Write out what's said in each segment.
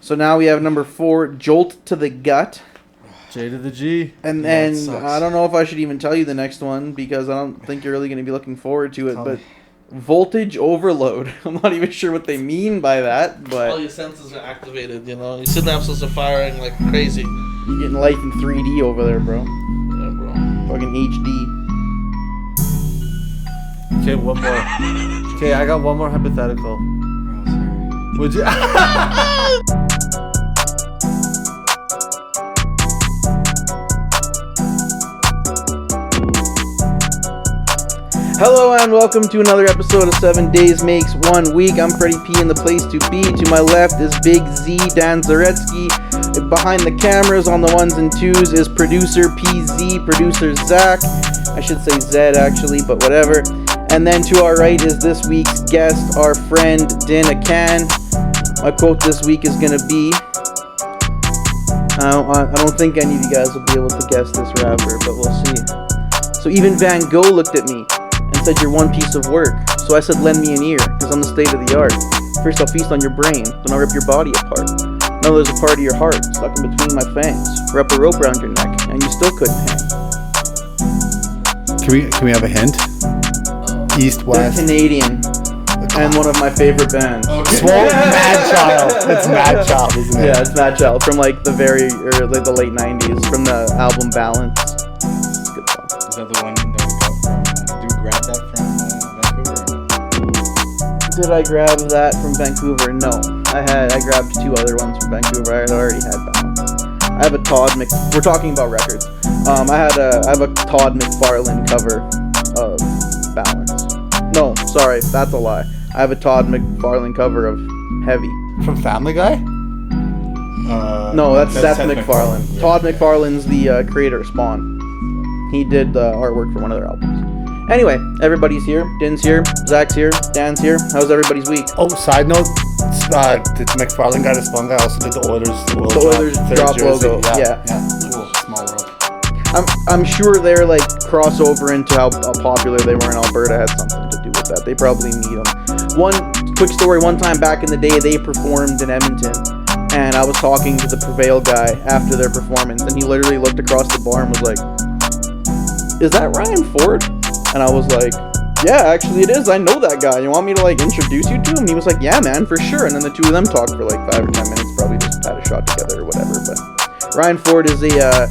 So now we have number 4, Jolt to the Gut. J to the G. And then I don't know if I should even tell you the next one because I don't think you're really going to be looking forward to it. But Voltage Overload. I'm not even sure what they mean by that. But all your senses are activated, Your synapses are firing like crazy. You're getting life in 3D over there, bro. Yeah, bro. Fucking HD. Okay, one more. Okay, I got one more hypothetical. Would you? Hello and welcome to another episode of 7 Days Makes 1 Week. I'm Freddie P in the place to be. To my left is Big Z, Dan Zaretsky. Behind the cameras on the ones and twos is producer PZ, producer Zach. I should say Zed actually, but whatever. And then to our right is this week's guest, our friend Din Akan. My quote this week is going to be, I don't think any of you guys will be able to guess this rapper, but we'll see. So even Van Gogh looked at me and said, "You're one piece of work." So I said, "Lend me an ear, because I'm the state of the art. First I'll feast on your brain, then I'll rip your body apart. Now there's a part of your heart stuck in between my fangs. Wrap a rope around your neck, and you still couldn't hang." Can we have a hint? East, West. They're Canadian, and one of my favorite bands. Okay. Mad Child. It's Mad Child, isn't it? Yeah, it's Mad Child from like the late 90s, from the album Balance. It's a good song. Is that the one that we got from, did we grab that from Vancouver? Did I grab that from Vancouver? No. I grabbed 2 other ones from Vancouver. I had already had Balance. I have a we're talking about records. I have a Todd McFarlane cover of Balance. No, sorry, that's a lie. I have a Todd McFarlane cover of Heavy. From Family Guy? No, that's Seth MacFarlane. Yeah. Todd McFarlane's the creator of Spawn. He did the artwork for one of their albums. Anyway, everybody's here. Din's here. Zach's here. Dan's here. How's everybody's week? Oh, side note, the McFarlane guy, the Spawn guy, also did the Oilers drop logo. Yeah. Cool. Small world. I'm sure their like crossover into how popular they were in Alberta had something to do with that. They probably need them. One quick story: one time back in the day, they performed in Edmonton, and I was talking to the Prevail guy after their performance, and he literally looked across the bar and was like, "Is that Ryan Ford?" And I was like, "Yeah, actually it is. I know that guy. You want me to like introduce you to him?" And he was like, "Yeah, man, for sure." And then the two of them talked for like 5 or 10 minutes, probably just had a shot together or whatever. But Ryan Ford is a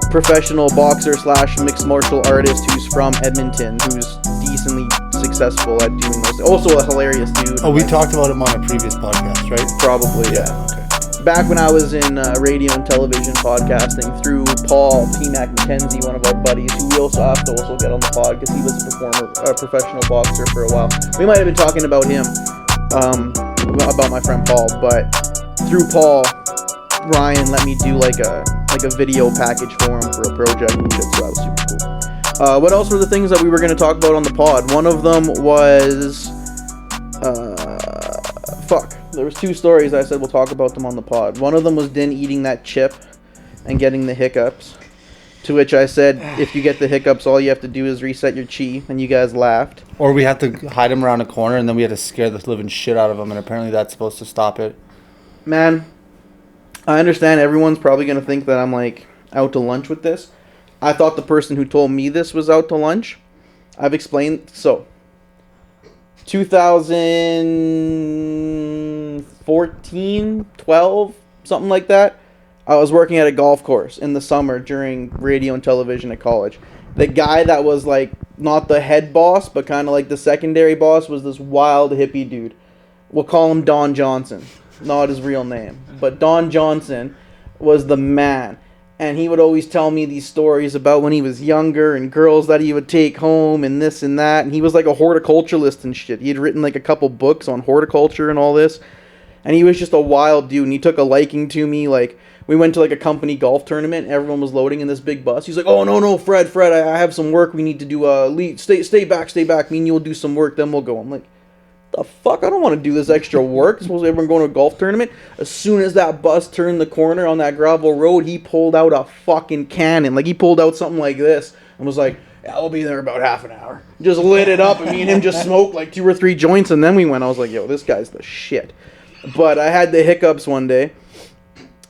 professional boxer / mixed martial artist who's from Edmonton, who's decently successful at doing those. Also a hilarious dude. Oh, we talked about him on a previous podcast, right? Probably, yeah. Okay. Back when I was in radio and television podcasting through Paul P-Mac McKenzie, one of our buddies, who we also have to get on the pod because he was a professional boxer for a while. We might have been talking about him, about my friend Paul, but through Paul, Ryan let me do like a video package for him for a project and shit, so that was super cool. What else were the things that we were going to talk about on the pod? One of them was there was 2 stories I said we'll talk about them on the pod. One of them was Din eating that chip and getting the hiccups, to which I said, if you get the hiccups, all you have to do is reset your chi, and you guys laughed. Or we had to hide him around a corner, and then we had to scare the living shit out of him, and apparently that's supposed to stop it. Man, I understand everyone's probably going to think that I'm like out to lunch with this. I thought the person who told me this was out to lunch. I've explained. So, 2014, 12, something like that, I was working at a golf course in the summer during radio and television at college. The guy that was like not the head boss, but kind of like the secondary boss, was this wild hippie dude. We'll call him Don Johnson. Not his real name. But Don Johnson was the man. And he would always tell me these stories about when he was younger and girls that he would take home and this and that. And he was like a horticulturalist and shit. He had written like a couple books on horticulture and all this. And he was just a wild dude. And he took a liking to me. Like, we went to like a company golf tournament. And everyone was loading in this big bus. He's like, "Oh, no, Fred, I have some work we need to do. Stay back. Me and you'll do some work, then we'll go." I'm like, the fuck? I don't want to do this extra work. Supposed to everyone going to a golf tournament. As soon as that bus turned the corner on that gravel road, he pulled out a fucking cannon. Like, he pulled out something like this and was like, "Yeah, I'll be there about half an hour." Just lit it up, and me and him just smoked like 2 or 3 joints, and then we went. I was like, "Yo, this guy's the shit." But I had the hiccups one day.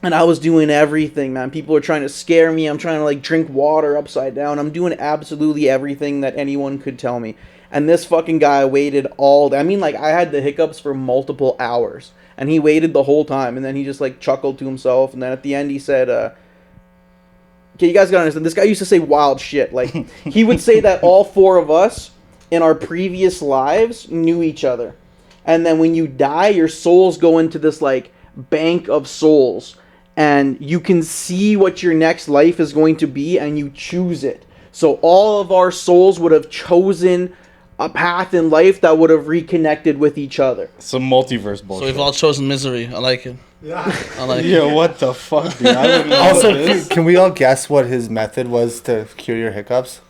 And I was doing everything, man. People are trying to scare me. I'm trying to, like, drink water upside down. I'm doing absolutely everything that anyone could tell me. And this fucking guy waited all day. I mean, like, I had the hiccups for multiple hours. And he waited the whole time. And then he just, like, chuckled to himself. And then at the end he said, okay, you guys gotta understand. This guy used to say wild shit. Like, he would say that all four of us in our previous lives knew each other. And then when you die, your souls go into this, like, bank of souls. And you can see what your next life is going to be, and you choose it. So all of our souls would have chosen a path in life that would have reconnected with each other. Some multiverse bullshit. So we've all chosen misery. I like it. Yeah. I like it. Yeah, what the fuck, dude? I wouldn't know Also, this. can we all guess what his method was to cure your hiccups?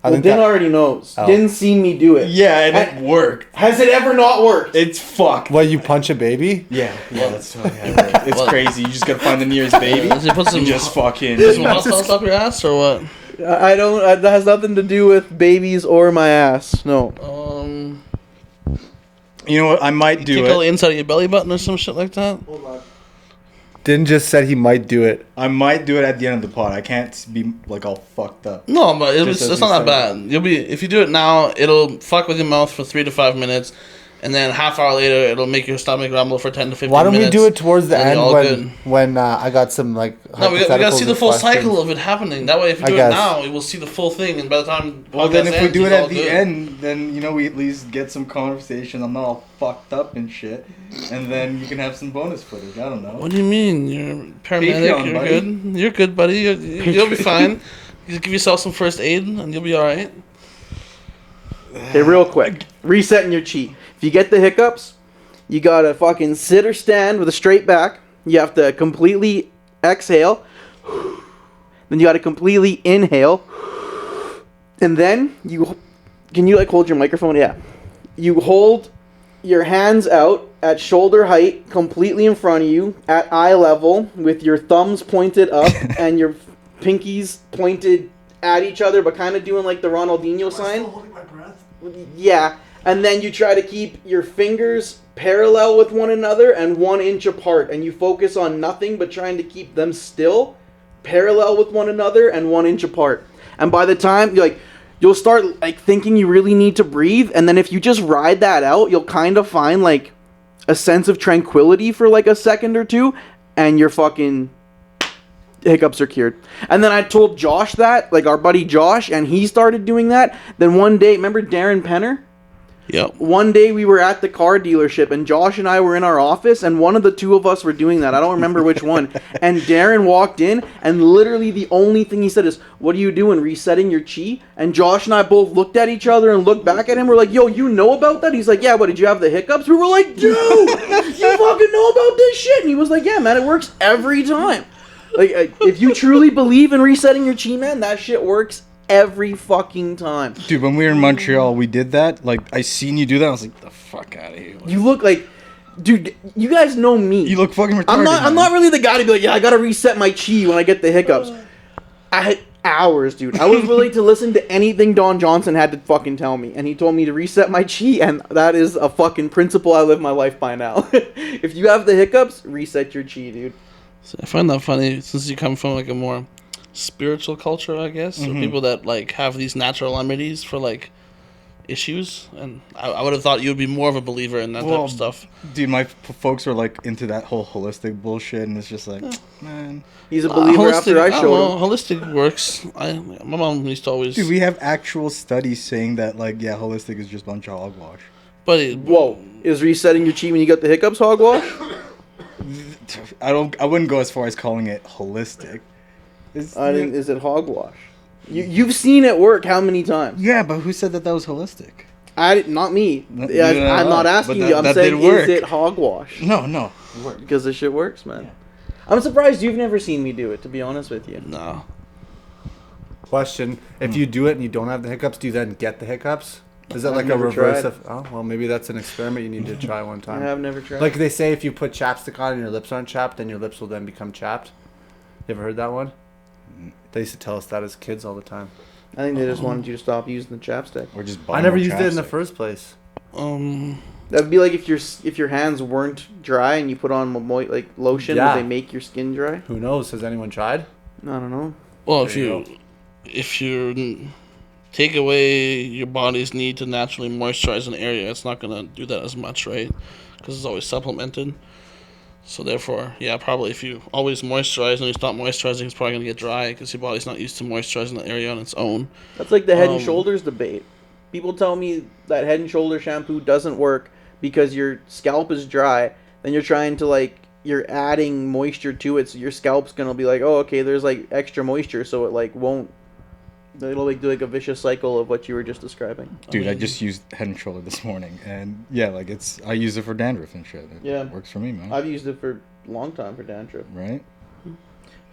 I Well, think Din that, already knows. Oh. Din seen me do it. Yeah, and it worked. Has it ever not worked? It's fucked. what, you punch a baby? Yeah, that's totally how it works. It's What? crazy. You just gotta find the nearest baby Does he put some and just fucking. some hot sauce up your ass or what? I don't. That has nothing to do with babies or my ass. No. You know what? I might do Tickle the it. inside of your belly button or some shit like that. Din just said he might do it. I might do it at the end of the pod. I can't be like all fucked up. No, but Just as it's we not that started. bad. You'll be if you do it now, it'll fuck with your mouth for 3 to 5 minutes, and then half hour later, it'll make your stomach rumble for 10 to 15 Why don't minutes. we do it towards the and end you're all when I got some like No, we gotta see hypotheticals the and full questions. cycle of it happening. That way, if you I do it guess. now, we will see the full thing, and by the time Well, then podcast if we ends, do it he's at all the good. end, then you know we at least get some conversation. I'm not all fucked up and shit, and then you can have some bonus footage. I don't know. What do you mean? You're a paramedic. Patreon, You're buddy. good. You're good, buddy. You'll be fine. Just give yourself some first aid, and you'll be all right. Okay, real quick. Resetting your chi. If you get the hiccups, you gotta fucking sit or stand with a straight back. You have to completely exhale. Then you gotta completely inhale. And then you... Can you, like, hold your microphone? Yeah. You hold your hands out at shoulder height, completely in front of you, at eye level, with your thumbs pointed up and your pinkies pointed at each other, but kind of doing, like, the Ronaldinho sign. Holding my breath. Yeah, and then you try to keep your fingers parallel with one another and 1 inch apart, and you focus on nothing but trying to keep them still, parallel with one another and 1 inch apart. And by the time you'll start like thinking you really need to breathe, and then if you just ride that out, you'll kind of find like a sense of tranquility for like a second or two, and your fucking hiccups are cured. And then I told Josh that, like our buddy Josh, and he started doing that. Then one day, remember Darren Penner? Yep. One day we were at the car dealership, and Josh and I were in our office, and one of the two of us were doing that. I don't remember which one. And Darren walked in, and literally the only thing he said is, "What are you doing, resetting your chi?" And Josh and I both looked at each other and looked back at him. We're like, "Yo, you know about that?" He's like, "Yeah, what, did you have the hiccups?" We were like, "Dude, you fucking know about this shit." And he was like, "Yeah, man, it works every time." Like, if you truly believe in resetting your chi, man, that shit works every fucking time. Dude, when we were in Montreal, we did that. Like, I seen you do that. I was like, the fuck out of here. You look like, dude, you guys know me. You look fucking retarded. I'm man. not really the guy to be like, yeah, I gotta reset my chi when I get the hiccups. I had hours, dude. I was willing to listen to anything Don Johnson had to fucking tell me, and he told me to reset my chi, and that is a fucking principle I live my life by now. If you have the hiccups, reset your chi, dude. So I find that funny since you come from like a more spiritual culture, I guess, or people that like have these natural remedies for like issues, and I would have thought you would be more of a believer in that type of stuff. Dude, my folks were like into that whole holistic bullshit, and it's just like, man. He's a believer after I don't showed know, him. holistic works. My mom used to always. Dude, we have actual studies saying that, like, yeah, holistic is just a bunch of hogwash. But Whoa, is resetting your chi when you got the hiccups hogwash? I wouldn't go as far as calling it holistic. Is it hogwash? You've seen it work how many times? Yeah, but who said that was holistic? Not me. No, I'm not asking but you. I'm that saying, did work. is it hogwash? No. Because this shit works, man. I'm surprised you've never seen me do it, to be honest with you. no. Question: if you do it and you don't have the hiccups, do you then get the hiccups? Is that I've like a never reverse tried. of? Oh, well, maybe that's an experiment you need to try one I time. have never tried. Like they say, if you put chapstick on and your lips aren't chapped, then your lips will then become chapped. You ever heard that one? They used to tell us that as kids all the time. I think they just wanted you to stop using the chapstick. Or just I never used it in the first place. That'd be like if your hands weren't dry and you put on like lotion, Yeah. would they make your skin dry? Who knows? Has anyone tried? I don't know. Well, There if you take away your body's need to naturally moisturize an area, it's not gonna do that as much, right? Because it's always supplemented. So therefore, yeah, probably if you always moisturize and you stop moisturizing, it's probably gonna get dry because your body's not used to moisturizing the area on its own. That's like the Head and Um, Shoulders debate. People tell me that Head and Shoulder shampoo doesn't work because your scalp is dry. Then you're trying to you're adding moisture to it, so your scalp's gonna be like, oh, okay, there's like extra moisture, so it won't. It'll do a vicious cycle of what you were just describing. Dude, I just used Head and Shoulder this morning, and yeah, I use it for dandruff and shit. It Yeah. works for me, man. I've used it for a long time for dandruff. Right?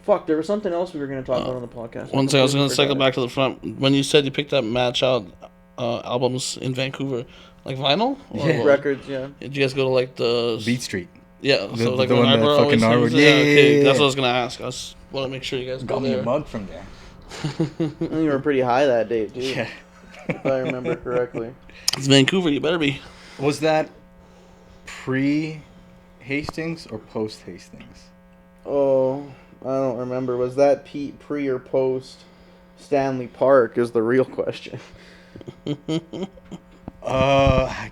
Fuck, there was something else we were gonna talk about on the podcast. One thing I was gonna Forgot cycle it. back to the front. When you said you picked up Mad Child albums in Vancouver, like vinyl? Or Yeah. what? Records, yeah. Did you guys go to like the Beat Street. Yeah, The- so like the when one that Narborough fucking always Narborough- sings it? yeah, Okay, yeah, that's yeah. what I was gonna ask. I just want to make sure you guys go Got me there. a mug from there. I think you were pretty high that day, too. Yeah. If I remember correctly. It's Vancouver. You better be. Was that pre-Hastings or post-Hastings? Oh, I don't remember. Was that pre or post Stanley Park? Is the real question. I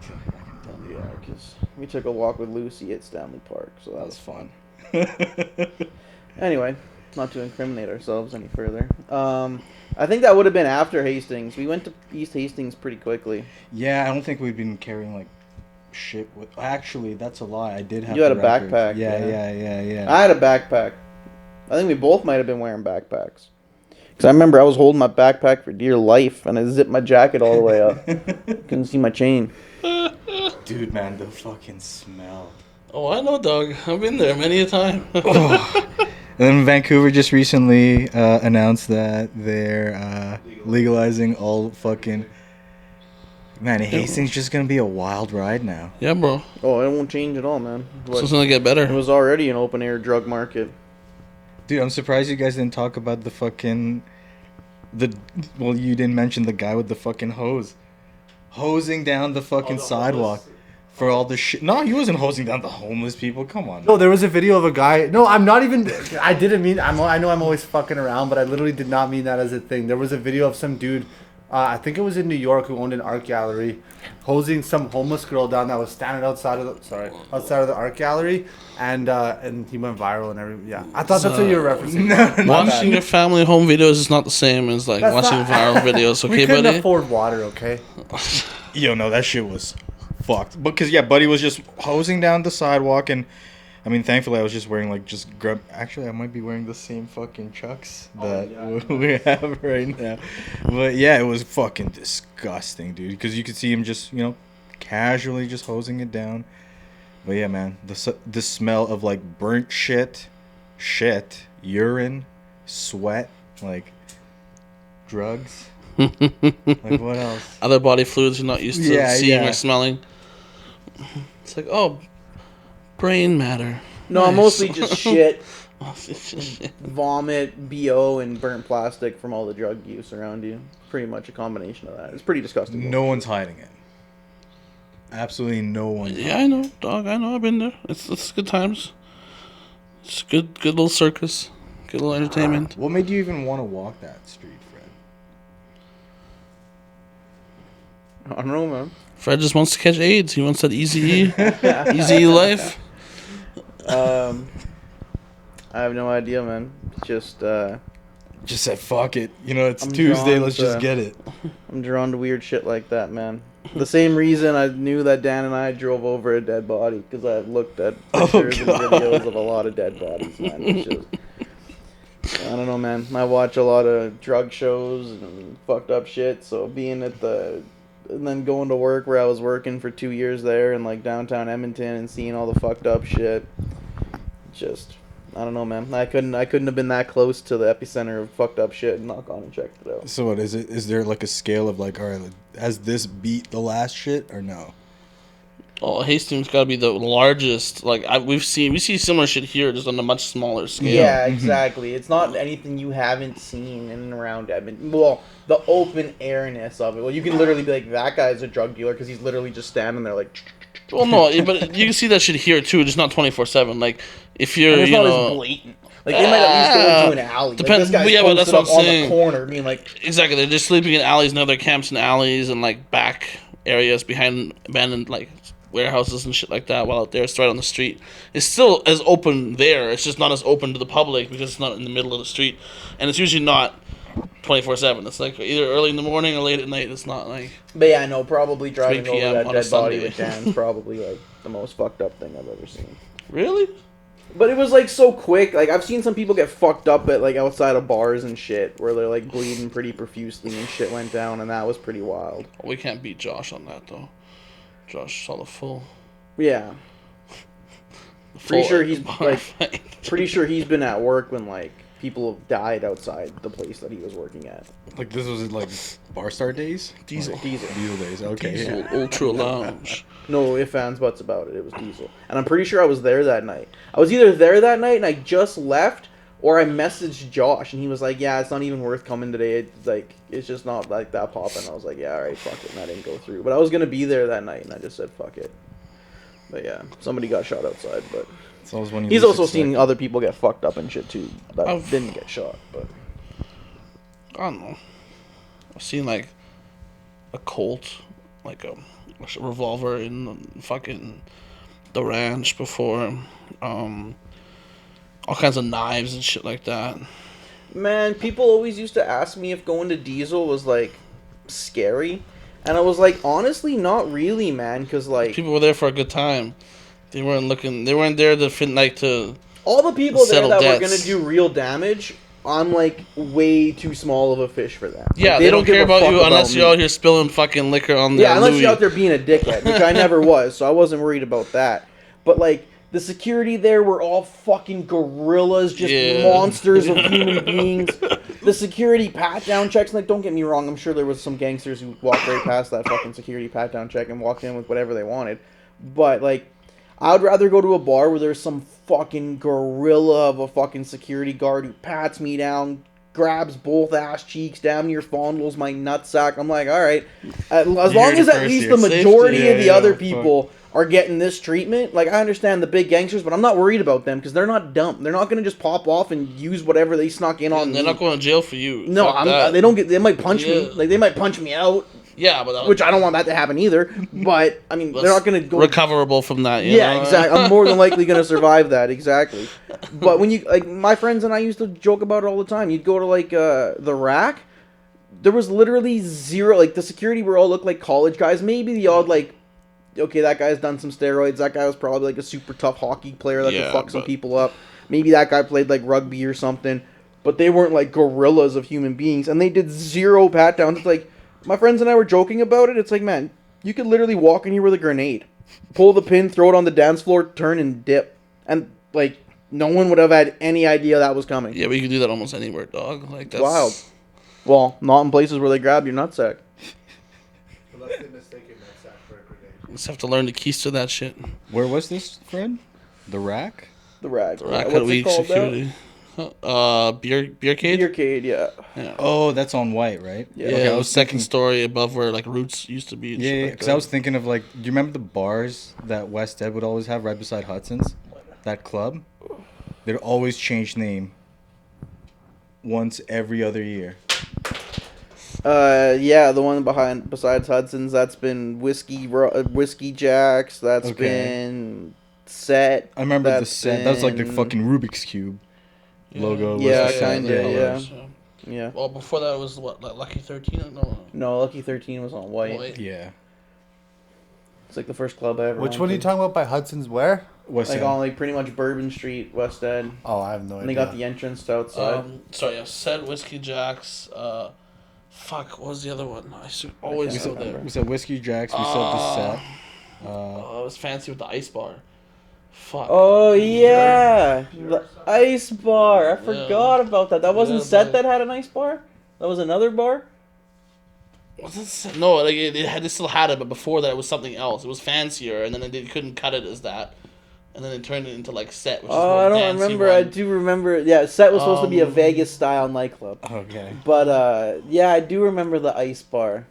can tell you. Yeah, because we took a walk with Lucy at Stanley Park, so that That was was fun. fun. Anyway, not to incriminate ourselves any further. I think that would have been after Hastings. We went to East Hastings pretty quickly. Yeah, I don't think we've been carrying like shit with. Actually, that's a lie. I did have. You had the a records. backpack, Yeah. I had a backpack. I think we both might have been wearing backpacks. Because I remember I was holding my backpack for dear life, and I zipped my jacket all the way up. Couldn't see my chain. Dude, man, the fucking smell. Oh, I know, dog. I've been there many a time. And then Vancouver just recently announced that they're legalizing all fucking. Man, Hastings just gonna be a wild ride now. Yeah, bro. Oh, it won't change at all, man. So it's gonna get It better. was already an open air drug market. Dude, I'm surprised you guys didn't talk about the fucking. Well, you didn't mention the guy with the fucking hose. Hosing down the fucking sidewalk. For all the shit. No, he wasn't hosing down the homeless people. Come on. No, there was a video of a guy. No, I'm not even. I didn't mean. I know I'm always fucking around, but I literally did not mean that as a thing. There was a video of some dude. I think it was in New York, who owned an art gallery, hosing some homeless girl down that was standing outside of the art gallery, and he went viral and everything. Yeah, I thought that's what you were referencing. Watching your family home videos is not the same as like That's watching not- viral videos. We Okay, couldn't buddy. afford water, okay? Yo, no, that shit was fucked. Because yeah, Buddy was just hosing down the sidewalk, and I mean, thankfully, I was just wearing like just grub. Actually, I might be wearing the same fucking Chucks that we have right now. But yeah, it was fucking disgusting, dude. Because you could see him just casually just hosing it down. But yeah, man, the smell of like burnt shit, urine, sweat, like drugs. Like what else? Other body fluids you're not used to Yeah, seeing yeah. or smelling. It's like, oh, brain matter. No, Nice. mostly just shit, vomit, BO, and burnt plastic from all the drug use around you. Pretty much a combination of that. It's pretty disgusting. No one's hiding it. Absolutely no one. Yeah, I know, dog. I know. I've been there. It's good times. It's good little circus. Good little entertainment. What made you even want to walk that street, Fred? I don't know, man. Fred just wants to catch AIDS. He wants that easy life. I have no idea, man. Just Just said, fuck it. It's I'm Tuesday. drawn Let's to- just get it. I'm drawn to weird shit like that, man. The same reason I knew that Dan and I drove over a dead body, because I've looked at pictures and God. videos of a lot of dead bodies, man. It's just, I don't know, man. I watch a lot of drug shows and fucked up shit, so being at and then going to work where I was working for 2 years there in like downtown Edmonton and seeing all the fucked up shit, just, I don't know, man. I couldn't have been that close to the epicenter of fucked up shit and not gone and checked it out. So what is it? Is there like a scale of like, all right, has this beat the last shit or no? Oh, Hastings got to be the largest. Like we see similar shit here, just on a much smaller scale. Yeah, exactly. It's not anything you haven't seen in and around Edmonton. Well, the open airness of it. Well, you can literally be like, that guy's a drug dealer because he's literally just standing there like. Well, no, but you can see that shit here too, just not 24/7. Like if you're, And it's you not know, as blatant. Like they might at least go into an alley. Depends. Like, this guy's But that's posted what up I'm on saying. the corner, being like. Exactly, they're just sleeping in alleys, and other camps in alleys and like back areas behind abandoned like warehouses and shit like that. While out there, it's right on the street. It's still as open there. It's just not as open to the public because it's not in the middle of the street, and it's usually not 24/7. It's like either early in the morning or late at night. It's not like. But yeah, no, probably driving 3 over p.m. that on a dead body Sunday. with Dan's probably like the most fucked up thing I've ever seen. Really? But it was like so quick. Like I've seen some people get fucked up at like outside of bars and shit, where they're like bleeding pretty profusely and shit went down, and that was pretty wild. We can't beat Josh on that though. Josh saw the full. Yeah, pretty sure he's like pretty sure he's been at work when like people have died outside the place that he was working at. Like this was like Bar Star days? Diesel. Diesel. Diesel days, okay. Diesel Yeah. Ultra Lounge. No ifs, ands, buts about it. It was Diesel. And I'm pretty sure I was there that night. I was either there that night and I just left, or I messaged Josh and he was like, yeah, it's not even worth coming today. It's like, it's just not like that popping. I was like, yeah, alright, fuck it. And I didn't go through. But I was going to be there that night and I just said, fuck it. But yeah, somebody got shot outside. But It's always when you he's least also expect seen it. other people get fucked up and shit too that I've- didn't get shot. But I don't know. I've seen like a Colt, like a revolver in fucking the ranch before. All kinds of knives and shit like that. man, people always used to ask me if going to Diesel was like scary. And I was like, honestly, not really, man. Because like, People were there for a good time. They weren't looking. They weren't there to like to. all the people there settle that were debts. gonna do real damage, I'm like way too small of a fish for them. Like, Yeah, they don't give care a about fuck you unless me. you're out here spilling fucking liquor on the Yeah, unless Louis. you're out there being a dickhead, which I never was, so I wasn't worried about that. But like, the security there were all fucking gorillas, just Yeah. monsters of human beings. The security pat-down checks, like, don't get me wrong, I'm sure there was some gangsters who walked right past that fucking security pat-down check and walked in with whatever they wanted. But like, I would rather go to a bar where there's some fucking gorilla of a fucking security guard who pats me down, grabs both ass cheeks, damn near fondles my nutsack. I'm like, all right, as long heard as it at first least here. the Safety. majority of the Yeah, other fuck. people are getting this treatment. Like, I understand the big gangsters, but I'm not worried about them because they're not dumb. They're not gonna just pop off and use whatever they snuck in on They're me. not going to jail for you. No, Fuck I'm, that. they don't get. They might punch me. Yeah. Like, they might punch me out, Yeah, but which I don't want that to happen either. But I mean, they're not gonna go. recoverable from that. You Yeah, know? exactly. I'm more than likely gonna survive that. Exactly. But when you like, my friends and I used to joke about it all the time. You'd go to like the rack. There was literally zero. Like, the security were all looked like college guys. Maybe the odd like, okay, that guy's done some steroids. That guy was probably like a super tough hockey player that could Yeah, fuck some but- people up. Maybe that guy played like rugby or something. But they weren't like gorillas of human beings, and they did zero pat downs. It's like, my friends and I were joking about it. It's like, man, you could literally walk in here with a grenade, pull the pin, throw it on the dance floor, turn and dip, and like, no one would have had any idea that was coming. Yeah, but you can do that almost anywhere, dog. Like that's Wild. Well, not in places where they grab your nutsack. Unless they mistaken that sack for a grenade. You just have to learn the keys to that shit. Where was this, Fred? The rack? The rag. Rack What's had it weak called now? security. Beer cade. Beercade, yeah. Yeah. Oh, that's on White, right? Yeah. Yeah, Okay, it I was was second thinking, story above where like Roots used to be. And shit yeah, like because that. I was thinking of like, do you remember the bars that West Ed would always have right beside Hudson's? That club? They'd always change name once every other year. Yeah, the one besides Hudson's, that's been Whiskey Jacks. That's Okay. been Set. I remember the that's set. That was like the been- fucking Rubik's Cube logo. was Yeah, the set. kinda, the yeah. colors, Yeah. Well, before that was what, like Lucky 13? No. No, Lucky 13 was on White. White. Yeah. It's like the first club I ever Which went one are you to. talking about by Hudson's where? What's Like that? on like pretty much Bourbon Street, West End. Oh, I have no And idea. they got the entrance to outside. Sorry, yeah, Set, Whiskey Jacks. Fuck, what was the other one? I should always we go said, there. we said Whiskey Jacks. We said the set. It was fancy with the ice bar. Fuck. Oh yeah, the ice bar. I forgot about that. That wasn't Yeah, Set but- that had an ice bar. That was another bar. Was it? No, like they still had it, but before that it was something else. It was fancier, and then they couldn't cut it as that, and then they turned it into like Set, which is Oh, more I don't fancy remember. one. I do remember. Yeah, Set was supposed to be a Vegas style nightclub. Okay. But yeah, I do remember the ice bar.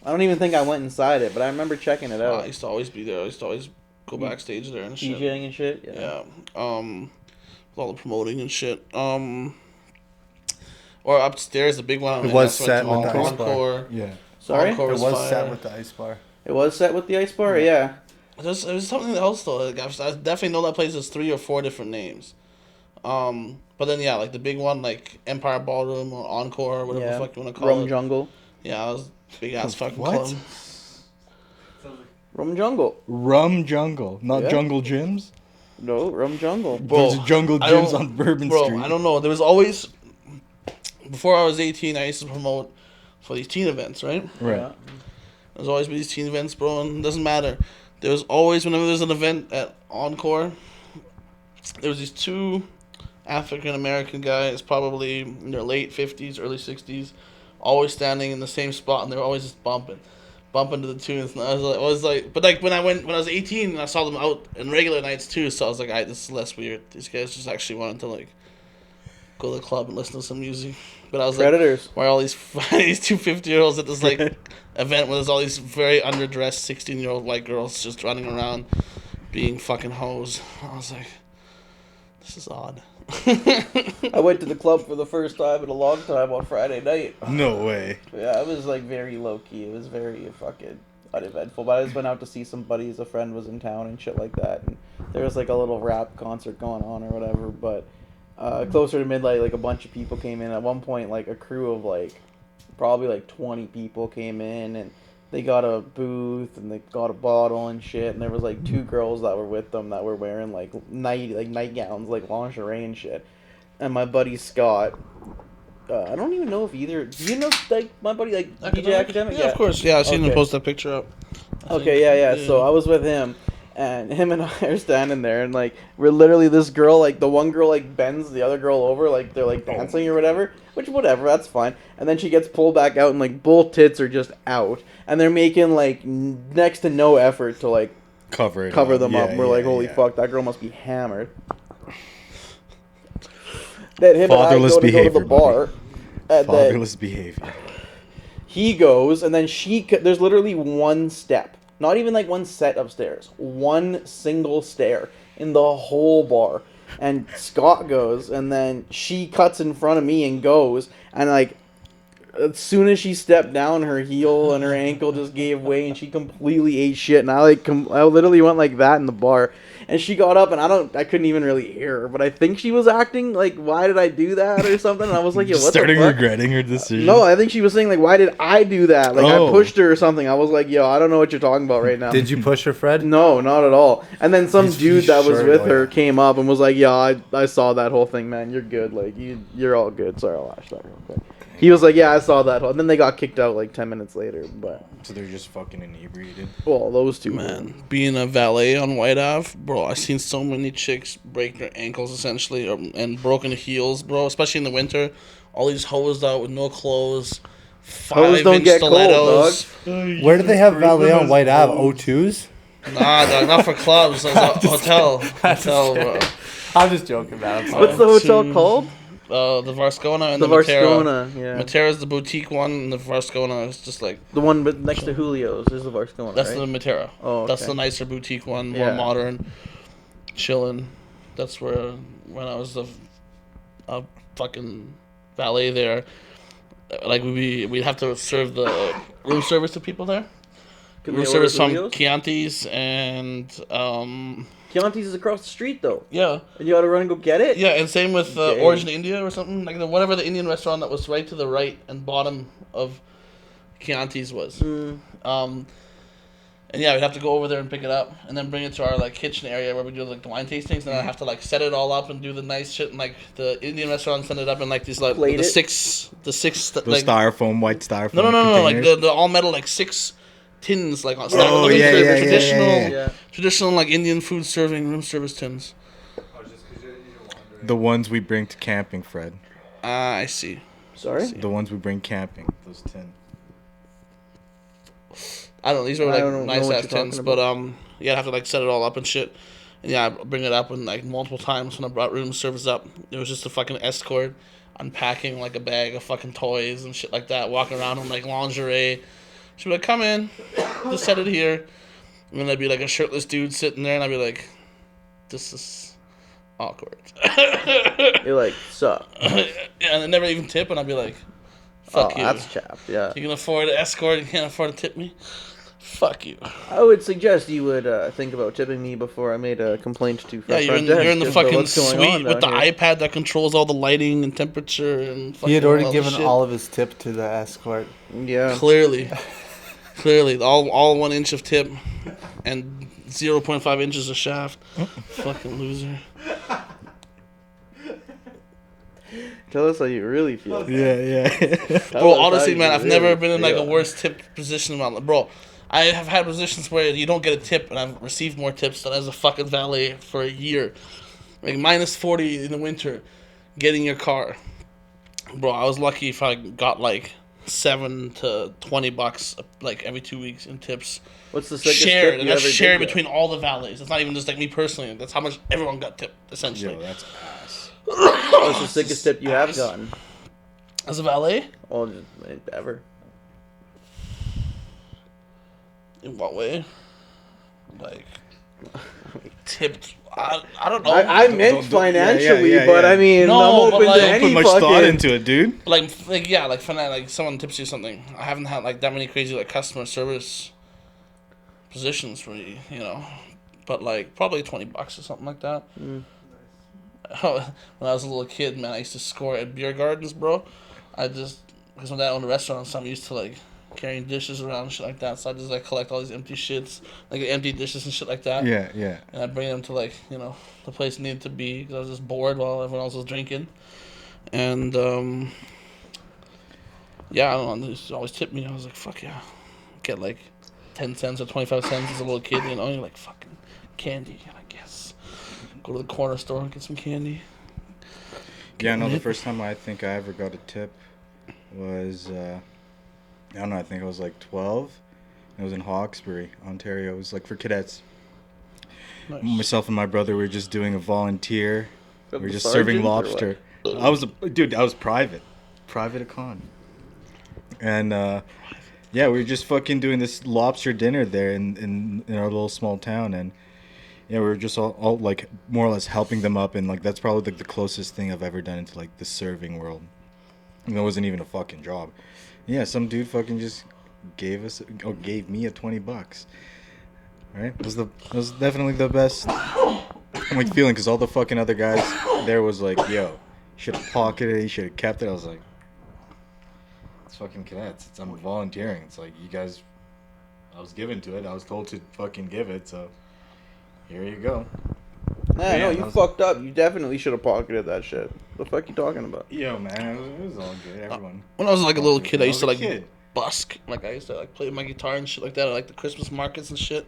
I don't even think I went inside it, but I remember checking it I out. used to always be there. I used to always go backstage there and shit. DJing and shit. Yeah. With all the promoting and shit. Or upstairs, the big one. It was Set with the ice Encore. bar. Yeah. Sorry? Encore It was fire. Set with the ice bar. It was Set with the ice bar. Yeah. It was something else though. Like, I definitely know that place has 3 or 4 different names. But then yeah, like the big one, like Empire Ballroom or Encore or whatever the fuck you want to call Rum it. Jungle. Yeah, it was a big ass fucking What? club. Rum Jungle. Rum Jungle, not Yeah. Jungle Gyms. No, Rum Jungle. Bro, There's Jungle I Gyms don't- on Bourbon Bro, Street. I don't know. There was always, before I was 18, I used to promote for these teen events, right? Right. Yeah. There's always been these teen events, bro, and it doesn't matter. There was always, whenever there's an event at Encore, there was these 2 African American guys, probably in their late 50s, early 60s, always standing in the same spot, and they were always just bumping to the tunes. And I was like, but like when I was 18, and I saw them out in regular nights too, so I was like, alright, this is less weird. These guys just actually wanted to like go to the club and listen to some music. But I was Predators. like, why are all these these 2 50-year-olds at this like event where there's all these very underdressed 16-year-old white girls just running around being fucking hoes? I was like, this is odd. I went to the club for the first time in a long time on Friday night. No way. Yeah, it was like very low key. It was very fucking uneventful. But I just went out to see some buddies. A friend was in town and shit like that. And there was like a little rap concert going on or whatever. But closer to midnight, like a bunch of people came in. At one point, like a crew of like probably like 20 people came in, and they got a booth and they got a bottle and shit. And there was like 2 girls that were with them that were wearing like nightgowns, like lingerie and shit. And my buddy Scott, I don't even know if either. Do you know like my buddy like DJ Academic? Yeah, of course. Yeah, I seen him Okay. post that picture up. I Okay, think. yeah. So I was with him, and him and I are standing there, and like we're literally this girl, like the one girl like bends the other girl over, like they're like dancing or whatever. Which whatever, that's fine. And then she gets pulled back out, and like both tits are just out, and they're making like next to no effort to like Cover them up. And we're like, holy fuck, that girl must be hammered. Then him Fatherless and I go to the behavior, bar. And then Fatherless behavior. he goes, and then there's literally one step. Not even like one set of stairs. One single stair in the whole bar. And Scott goes, and then she cuts in front of me and goes, and like as soon as she stepped down, her heel and her ankle just gave way, and she completely ate shit. And I literally went like that in the bar, and she got up, and I couldn't even really hear her, but I think she was acting like, why did I do that or something? And I was like, yo, what Starting the fuck? regretting her decision. No, I think she was saying like, why did I do that? Like Oh. I pushed her or something. I was like, yo, I don't know what you're talking about right now. Did you push her, Fred? No, not at all. And then some He's dude that was sure with annoying. her came up and was like, "Yeah, I saw that whole thing, man. You're good. Like you're all good." Sorry, I'll watch that real quick. He was like, "Yeah, I saw that." And then they got kicked out like 10 minutes later. But So they're just fucking inebriated. well, those two, Man, being a valet on White Ave, bro, I seen so many chicks break their ankles essentially, and broken heels, bro. Especially in the winter, all these hoes out with no clothes, Hoes don't 5-inch get cold, stilettos. Where do they have valet on White Ave? O2s? Nah, dog, not for clubs. It's a hotel, bro. I'm just joking, man. I'm sorry. What's the hotel called? The Varscona and The the Matera. Varscona. Yeah, Matera's the boutique one, and the Varscona is just like the one but next to Julio's is the Varscona. that's right? the Matera. Oh, That's okay. the nicer boutique one, more Yeah. modern, chillin'. That's where when I was a fucking valet there, like we'd have to serve the room service to people there. Can Room they service from order Julio's? Chianti's and Chianti's is across the street though, yeah. and you got to run and go get it. Yeah, and same with Okay. Origin India or something like whatever the Indian restaurant that was right to the right and bottom of Chianti's was. And yeah, we'd have to go over there and pick it up, and then bring it to our like kitchen area where we do like the wine tastings. And I have to like set it all up and do the nice shit. And like the Indian restaurant send it up in like these like Plate the it? six The like styrofoam, white styrofoam. no like containers. the all metal like 6 tins like on Oh, yeah, yeah, yeah, traditional yeah, Yeah. traditional like Indian food serving room service tins. The ones we bring to camping, Fred. I see. Sorry. The ones we bring camping. Those 10. I don't know. These were I like don't know nice what ass you're talking tins, about. but yeah, I have to like set it all up and shit. And yeah, I bring it up and like multiple times when I brought room service up, it was just a fucking escort unpacking like a bag of fucking toys and shit like that, walking around in like lingerie. She'd be like, "Come in, just set it here," and then there'd be like a shirtless dude sitting there, and I'd be like, "This is awkward." You're like, sup? Yeah, and they never even tip, and I'd be like, "Fuck you. That's chapped. Yeah. You can afford to escort, you can't afford to tip me. Fuck you." I would suggest you would think about tipping me before I made a complaint to Yeah, front desk. you're in the just about fucking what's going suite on with the down here. iPad that controls all the lighting and temperature and fucking He had all already the given shit. all of his tip to the escort. Yeah. Clearly, all 1 inch of tip and 0.5 inches of shaft. Fucking loser. Tell us how you really feel. Yeah. Tell Bro, us how honestly, you man, I've really never been in like a feel. worse tip position in my life. Bro, I have had positions where you don't get a tip, and I've received more tips than as a fucking valet for a year. Like minus 40 in the winter, getting your car. Bro, I was lucky if I got like $7 to $20 like every 2 weeks in tips. What's the sickest Shared, tip and you that's ever shared did between all the valets. It's not even just like me personally. That's how much everyone got tipped, essentially. Yo, that's ass. What's the sickest tip you have gotten? As a valet? Oh, just ever. In what way? Like, tipped. I don't know. I meant don't- financially, yeah, but yeah. I mean, No, I'm but open like- to Don't any Put much fucking. thought into it, dude. like yeah, like someone tips you something. I haven't had like that many crazy like customer service positions for me, you know. But like probably $20 or something like that. Mm. When I was a little kid, man, I used to score at beer gardens, bro. Because my dad owned a restaurant, so I'm used to like carrying dishes around and shit like that. So I just like collect all these empty shits, like empty dishes and shit like that. Yeah. And I bring them to like the place needed to be because I was just bored while everyone else was drinking. And yeah, I don't know. They used to always tip me. I was like, fuck yeah, get like 10 cents or 25 cents as a little kid. You're like fucking candy, I guess. Go to the corner store and get some candy. Yeah, no, the Nip. first time I think I ever got a tip was, I don't know, I think I was like 12. It was in Hawkesbury, Ontario. It was like for cadets. Nice. Myself and my brother were just doing a volunteer. We were just Sergeant serving or lobster. I was private econ. And yeah, we were just fucking doing this lobster dinner there in our little small town, and yeah, we were just all like more or less helping them up, and like that's probably like the closest thing I've ever done into like the serving world. And it wasn't even a fucking job. Yeah, some dude fucking just gave me a $20. Right? It was definitely the best like feeling, because all the fucking other guys there was like, yo, should have pocketed it, you should have kept it. I was like, it's fucking cadets. I'm volunteering. It's like, you guys, I was given to it. I was told to fucking give it, so here you go. Nah, Yeah, no, that you was- fucked up. You definitely should have pocketed that shit. The fuck you talking about? Yo, man, it was all good. Everyone. When I was like a little kid, I used to was a like kid. busk. Like I used to like play my guitar and shit like that. I like the Christmas markets and shit.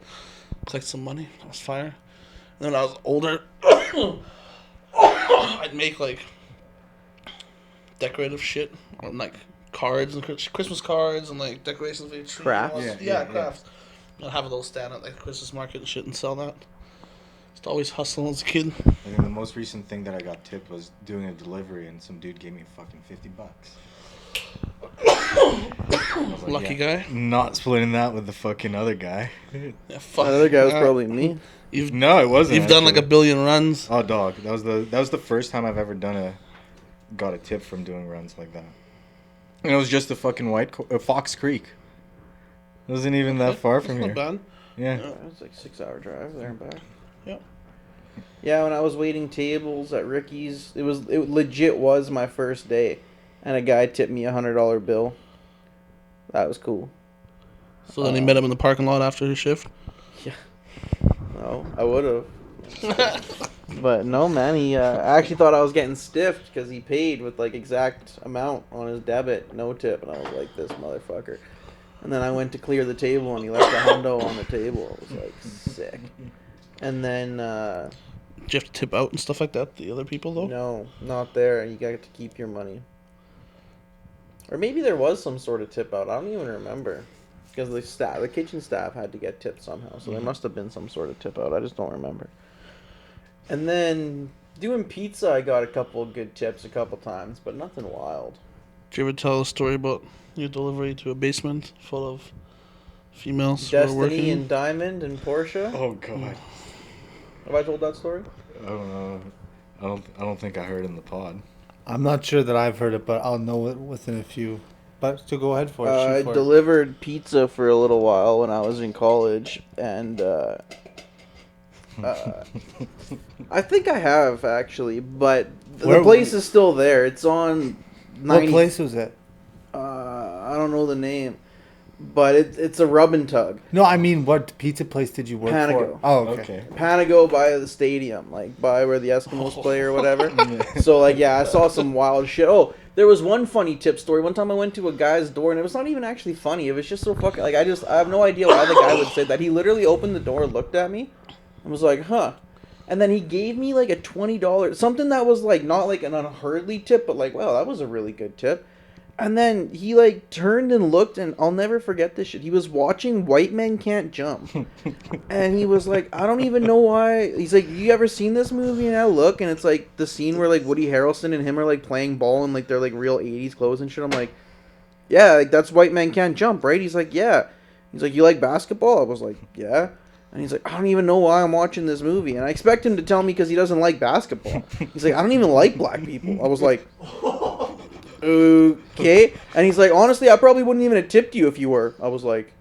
Collect some money. That was fire. And then when I was older, I'd make like decorative shit, or like cards and Christmas cards and like decorations for your tree. Crafts? And all that. Yeah, Yeah, crafts. I'd have a little stand at like the Christmas market and shit and sell that. Just always hustling as a kid. I think the most recent thing that I got tipped was doing a delivery, and some dude gave me fucking $50. I was like, Lucky yeah, guy. Not splitting that with the fucking other guy. Yeah, fuck. Another guy was Yeah. probably me. You've No, it wasn't. you've done like a actually. billion runs. Oh, dog, that was the first time I've ever got a tip from doing runs like that. And it was just a fucking Fox Creek. It wasn't even that far from That's here. not bad. Yeah. It was like 6-hour drive there and back. Yeah. Yeah, when I was waiting tables at Ricky's, it legit was my first day, and a guy tipped me $100 bill. That was cool. So then he met him in the parking lot after his shift. No, I would have. But no, man, he I actually thought I was getting stiffed because he paid with like exact amount on his debit, no tip, and I was like, this motherfucker. And then I went to clear the table, and he left a hundo on the table. I was like, sick. And then Did you have to tip out and stuff like that? The other people though. no, not there. You got to keep your money. Or maybe there was some sort of tip out. I don't even remember. because the kitchen staff had to get tipped somehow, so there must have been some sort of tip out. I just don't remember. And then doing pizza, I got a couple of good tips a couple times, but nothing wild. Did you ever tell a story about your delivery to a basement full of females who were Destiny working? and Diamond and Portia. Oh god. Have I told that story? I don't know. I don't think I heard in the pod. I'm not sure that I've heard it, but I'll know it within a few. But to go ahead for it. I shoot for it. delivered pizza for a little while when I was in college, and I think I have actually, but the place is still there. It's on. What place was it? I don't know the name, but it's a rub and tug. No, I mean, what pizza place did you work Panago. for? Oh, okay. Panago by the stadium, like by where the Eskimos play or whatever. So like, yeah, I saw some wild shit. Oh, there was one funny tip story. One time I went to a guy's door and it was not even actually funny. It was just so fucking like I have no idea why the guy would say that. He literally opened the door, looked at me, and was like, "Huh." And then he gave me like a $20, something that was like not like an unheardly tip, but like, wow, that was a really good tip. And then he like turned and looked, and I'll never forget this shit. He was watching White Men Can't Jump, and he was like, I don't even know why. He's like, you ever seen this movie? And I look, and it's like the scene where like Woody Harrelson and him are like playing ball in like their like real 80s clothes and shit. I'm like, yeah, like that's White Men Can't Jump, right? He's like, yeah. He's like, you like basketball? I was like, yeah. And he's like, I don't even know why I'm watching this movie. And I expect him to tell me because he doesn't like basketball. He's like, I don't even like black people. I was like, okay. And he's like, honestly, I probably wouldn't even have tipped you if you were. I was like,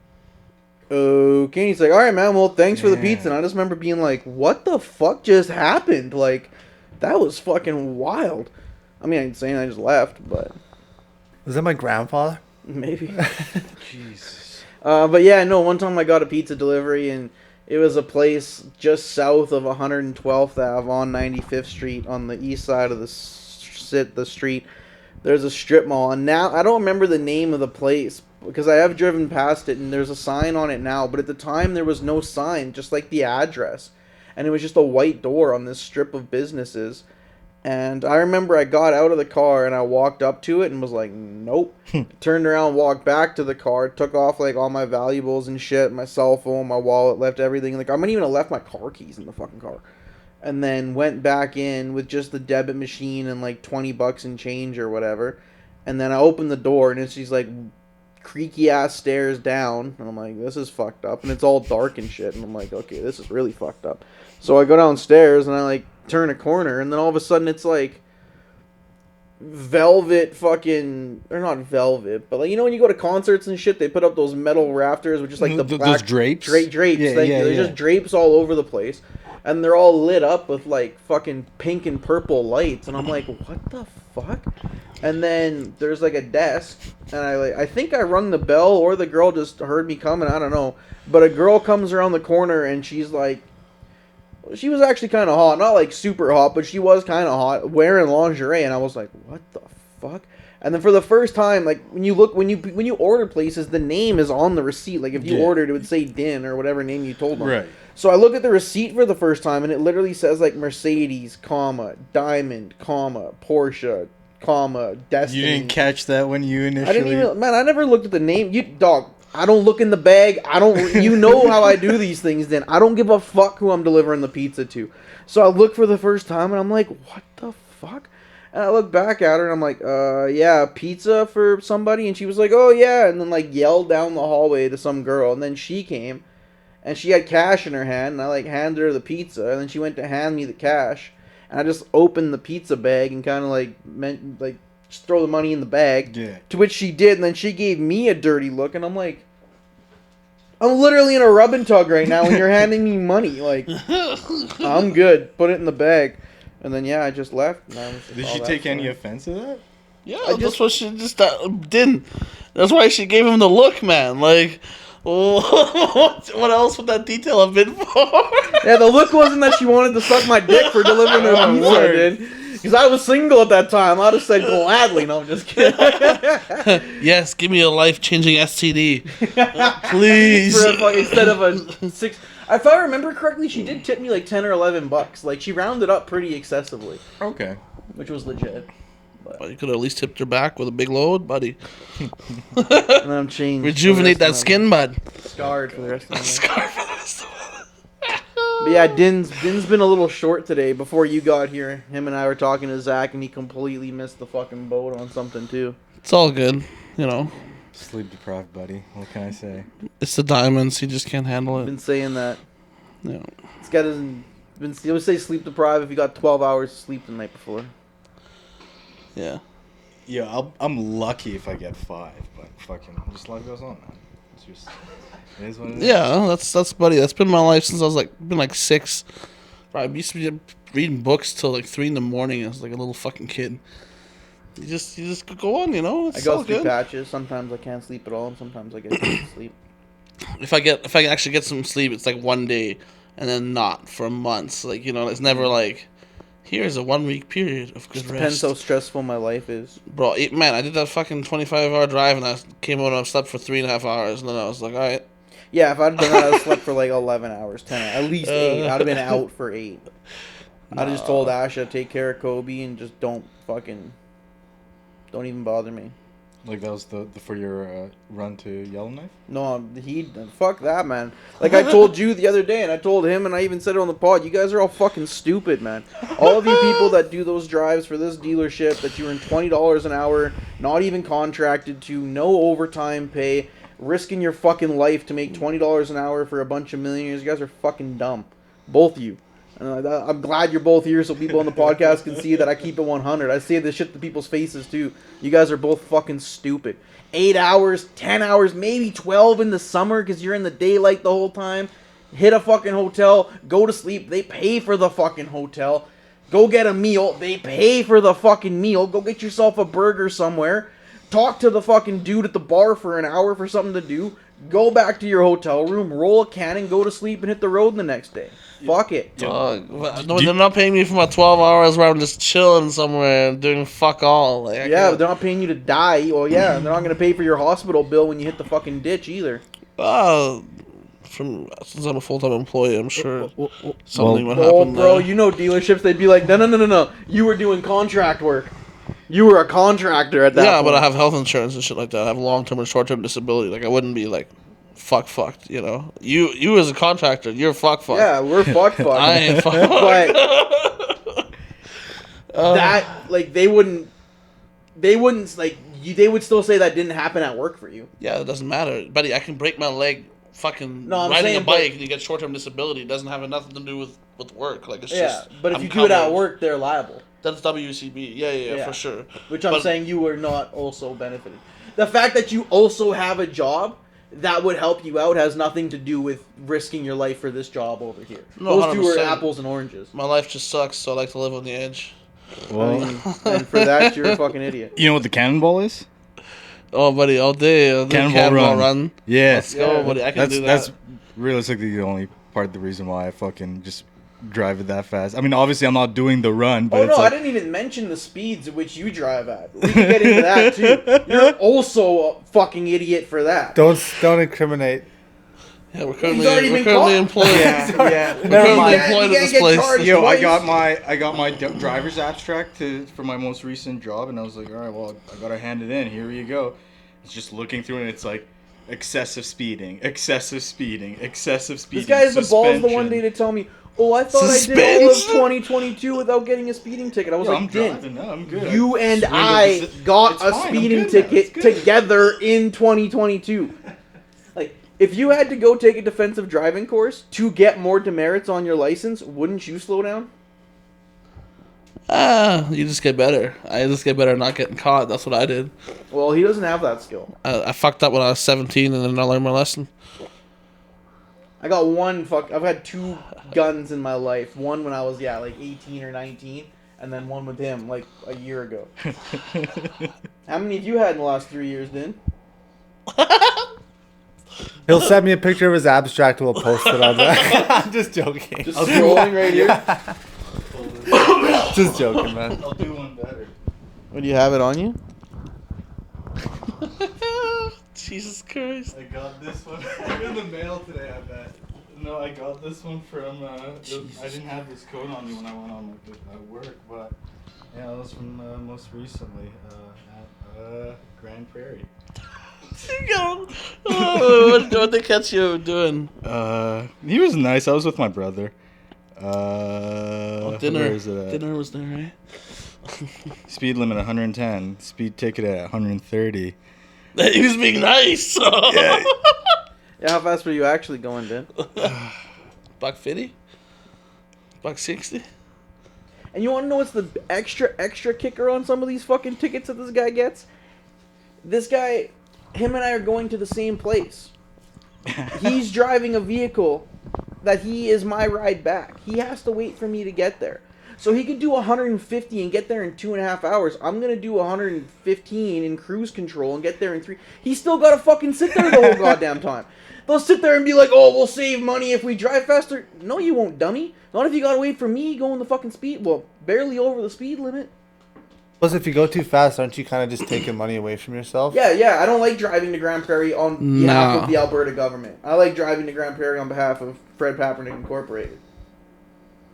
okay. And he's like, all right, man, well, thanks for the pizza. And I just remember being like, what the fuck just happened? Like, that was fucking wild. I mean, I ain't saying I just left, but Was that my grandfather? maybe. Jesus. But yeah, no, one time I got a pizza delivery, and it was a place just south of 112th Ave on 95th Street on the east side of the street. There's a strip mall, and now I don't remember the name of the place because I have driven past it, and there's a sign on it now, but at the time there was no sign, just like the address, and it was just a white door on this strip of businesses. And I remember I got out of the car and I walked up to it and was like, nope. Turned around, walked back to the car, took off like all my valuables and shit, my cell phone, my wallet, left everything. Like I might even have left my car keys in the fucking car. And then went back in with just the debit machine and like $20 in change or whatever. And then I opened the door and it's these like creaky ass stairs down. And I'm like, this is fucked up. And it's all dark and shit. And I'm like, okay, this is really fucked up. So I go downstairs and I like turn a corner, and then all of a sudden it's like velvet fucking, or not velvet, but like, you know when you go to concerts and shit, they put up those metal rafters with just like the black those drapes. Drapes. Yeah, Thank you. There's just drapes all over the place, and they're all lit up with like fucking pink and purple lights, and I'm like, what the fuck? And then there's like a desk, and I think I rung the bell, or the girl just heard me coming, I don't know, but a girl comes around the corner and she's like, she was actually kind of hot, not like super hot, but she was kind of hot, wearing lingerie, and I was like, what the fuck? And then for the first time, like when you order places, the name is on the receipt. Like if you ordered, it would say DIN or whatever name you told them. Right. So I look at the receipt for the first time, and it literally says like Mercedes, Diamond, Porsche, Destiny. You didn't catch that when you initially. I didn't even. Man, I never looked at the name. I don't look in the bag. I don't. You know how I do these things. Then I don't give a fuck who I'm delivering the pizza to. So I look for the first time, and I'm like, what the fuck? And I look back at her, and I'm like, yeah, pizza for somebody. And she was like, oh yeah, and then like yelled down the hallway to some girl, and then she came, and she had cash in her hand, and I like handed her the pizza, and then she went to hand me the cash, and I just opened the pizza bag and kind of like just throw the money in the bag. Yeah. To which she did, and then she gave me a dirty look, and I'm like, I'm literally in a rub and tug right now, and you're handing me money. Like, I'm good. Put it in the bag. And then, yeah, I just left. Did she take any offense to that? Yeah, that's what she just didn't. That's why she gave him the look, man. Like, what else would that detail have been for? Yeah, the look wasn't that she wanted to suck my dick for delivering her pizza, dude. Because I was single at that time. I'd have said gladly. No, I'm just kidding. Yes, give me a life-changing STD. Please. Instead of a 6... If I remember correctly, she did tip me like $10 or $11. Like, she rounded up pretty excessively. Okay. Which was legit. But you could have at least tipped her back with a big load, buddy. And I'm changed. Rejuvenate that skin, bud. Scarred for the rest of my life. Scar for the rest of my life. But yeah, Din's been a little short today. Before you got here, him and I were talking to Zach, and he completely missed the fucking boat on something too. It's all good, you know. Sleep deprived, buddy. What can I say? It's the diamonds. He just can't handle it. Been saying that. Yeah. This guy doesn't. He always say sleep deprived if you got 12 hours of sleep the night before. Yeah. Yeah, I'm lucky if I get 5, but fucking just life goes on, man. It's just it is what it is. Yeah, that's buddy. That's been my life since I was been 6. I used to be reading books till 3 in the morning. I was like a little fucking kid. You just go on, you know. It's I go all through good. patches. Sometimes I can't sleep at all, and sometimes I get good sleep. If I actually get some sleep, it's one day, and then not for months. It's never here's a 1 week period of good Depends rest. how stressful my life is. Bro, man, I did that fucking 25-hour drive, and I came out and I slept for 3.5 hours, and then I was like, all right. Yeah, if I'd done that, I'd slept for 11 hours, 10 hours, at least 8. I'd have been out for 8. I'd have just told Asha, take care of Kobe, and just don't even bother me. Like that was the for your run to Yellowknife? No, fuck that, man. Like I told you the other day, and I told him, and I even said it on the pod, you guys are all fucking stupid, man. All of you people that do those drives for this dealership that you earn $20 an hour, not even contracted to, no overtime pay, risking your fucking life to make $20 an hour for a bunch of millionaires, you guys are fucking dumb. Both of you. And I'm glad you're both here so people on the podcast can see that I keep it 100. I say this shit to people's faces too. You guys are both fucking stupid. 8 hours, 10 hours, maybe 12 in the summer because you're in the daylight the whole time. Hit a fucking hotel, go to sleep. They pay for the fucking hotel. Go get a meal. They pay for the fucking meal. Go get yourself a burger somewhere. Talk to the fucking dude at the bar for an hour for something to do. Go back to your hotel room, roll a can, and go to sleep and hit the road the next day. Fuck it. Dog. No, they're not paying me for my 12 hours where I'm just chilling somewhere doing fuck all. But they're not paying you to die. Well, yeah, they're not going to pay for your hospital bill when you hit the fucking ditch either. Since I'm a full-time employee, I'm sure something would Oh, happen bro, there. you know dealerships, they'd be like, no. You were doing contract work. You were a contractor at that Yeah, point. but I have health insurance and shit like that. I have long-term and short-term disability. I wouldn't be fucked, you know. You as a contractor, you're fucked. Yeah, we're fucked. I ain't fucked. But they would still say that didn't happen at work for you. Yeah, it doesn't matter, buddy. I can break my leg fucking I'm riding saying, a bike and you get short-term disability. It doesn't have nothing to do with work. It's just But if I'm you do it at covered. work, they're liable. That's WCB. Yeah, for sure. Which I'm saying you were not also benefiting. The fact that you also have a job that would help you out has nothing to do with risking your life for this job over here. No, Those two are 100%. apples and oranges. My life just sucks, so I like to live on the edge. Well, And for that, you're a fucking idiot. you know what the cannonball is? Oh, buddy, all day. I'll do Cannonball run. Yeah. Let's go, buddy. I can do that. That's realistically the only part of the reason why I fucking just drive it that fast. I mean, obviously I'm not doing the run, but Oh no, it's I didn't even mention the speeds at which you drive at. We can get into that too. You're also a fucking idiot for that. Don't incriminate. Yeah, we're He's already currently been caught. employed. Yeah. We're Never currently mind. employed You at can't this get place. charged. Yo, Twice. I got my driver's abstract for my most recent job, and I was like, all right, well, I gotta hand it in. Here you go. It's just looking through, and it's like excessive speeding. This guy has the balls the one day to tell me, "Oh, I thought I did all of Suspension. 2022 without getting a speeding ticket." I was I'm like, "Din, driving. No, I'm good. you and Swindled I the got It's a fine, I'm speeding good now, it's ticket good. together in 2022." Like, if you had to go take a defensive driving course to get more demerits on your license, wouldn't you slow down? You just get better. I just get better at not getting caught. That's what I did. Well, he doesn't have that skill. I fucked up when I was 17, and then I learned my lesson. I got I've had 2 guns in my life. One when I was 18 or 19, and then one with him a year ago. How many have you had in the last 3 years, Din? He'll send me a picture of his abstract. We'll post it on there. I'm just joking. Just scrolling right here. Just joking, man. I'll do one better. When you have it on you? Jesus Christ. I got this one in the mail today, I bet. No, I got this one from, I didn't have this coat on me when I went on at work, but Yeah, that was from most recently at Grand Prairie. What they catch you doing? He was nice. I was with my brother. Dinner. Where is it at? Dinner was there, right? Speed limit 110. Speed ticket at 130. He was being nice. Yeah. Yeah, how fast were you actually going, Dan? Buck 50? Buck 60? And you want to know what's the extra kicker on some of these fucking tickets that this guy gets? This guy, him and I are going to the same place. He's driving a vehicle that he is my ride back. He has to wait for me to get there. So he could do 150 and get there in 2.5 hours. I'm going to do 115 in cruise control and get there in 3. He's still got to fucking sit there the whole goddamn time. They'll sit there and be like, oh, we'll save money if we drive faster. No, you won't, dummy. Not if you got to wait for me going the fucking speed. Well, barely over the speed limit. Plus, if you go too fast, aren't you kind of just taking money away from yourself? Yeah. I don't like driving to Grand Prairie on behalf No. of the Alberta government. I like driving to Grand Prairie on behalf of Fred Papernick Incorporated.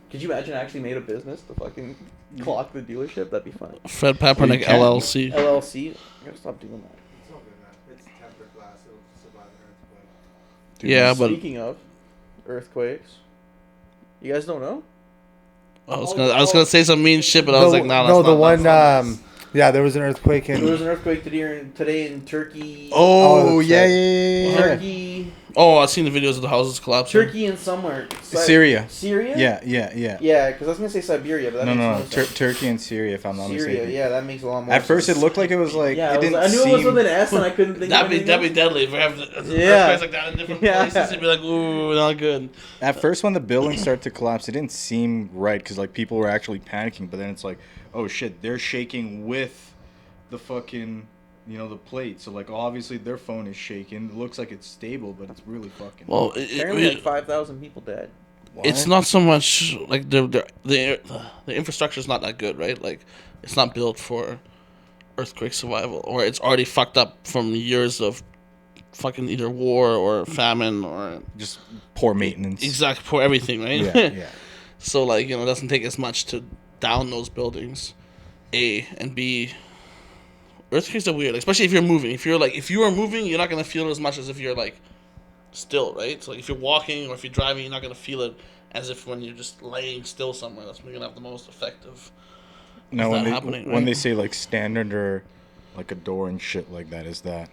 Could you imagine I actually made a business to fucking clock the dealership? That'd be funny. Fred Papernick can. LLC. LLC? I gotta stop doing that. It's not good enough. It's tempered glass. It'll survive an earthquake. Dude, Yeah, but Speaking of earthquakes, you guys don't know? I was gonna say some mean shit, but I was like, nah, that's no, not the one. that's Yeah, there was an earthquake in. There was an earthquake today in Turkey. Oh, that's yeah, right. yeah. Turkey. Oh, I've seen the videos of the houses collapsing. Turkey and somewhere. Syria. Syria? Yeah. Yeah, because I was going to say Siberia, but that No, makes no. sense. Turkey and Syria, if I'm not Syria, mistaken. yeah, that makes a lot more At first, it sense. looked like it was like Yeah, it didn't I knew seem. it was with an S, and I couldn't think of That'd be anything deadly if we have Yeah. earthquakes like that in different Yeah. places. It'd be like, ooh, not good. At first, when the building started to collapse, it didn't seem right because like people were actually panicking. But then it's like, oh shit, they're shaking with the fucking, the plate. So like obviously their phone is shaking. It looks like it's stable, but it's really fucking. Well, Apparently, like 5,000 people dead. it's not so much like the infrastructure is not that good, right? Like it's not built for earthquake survival, or it's already fucked up from years of fucking either war or famine or just poor maintenance. exact for everything, right? Yeah. So like it doesn't take as much to down those buildings, A, and B. Earthquakes are weird, especially if you're moving. If you are moving, you're not gonna feel it as much as if you're like still, right? So like if you're walking or if you're driving, you're not gonna feel it as if when you're just laying still somewhere. That's when you're gonna have the most effective. Now that when happening, when right? they say like standard or like a door and shit like that, is that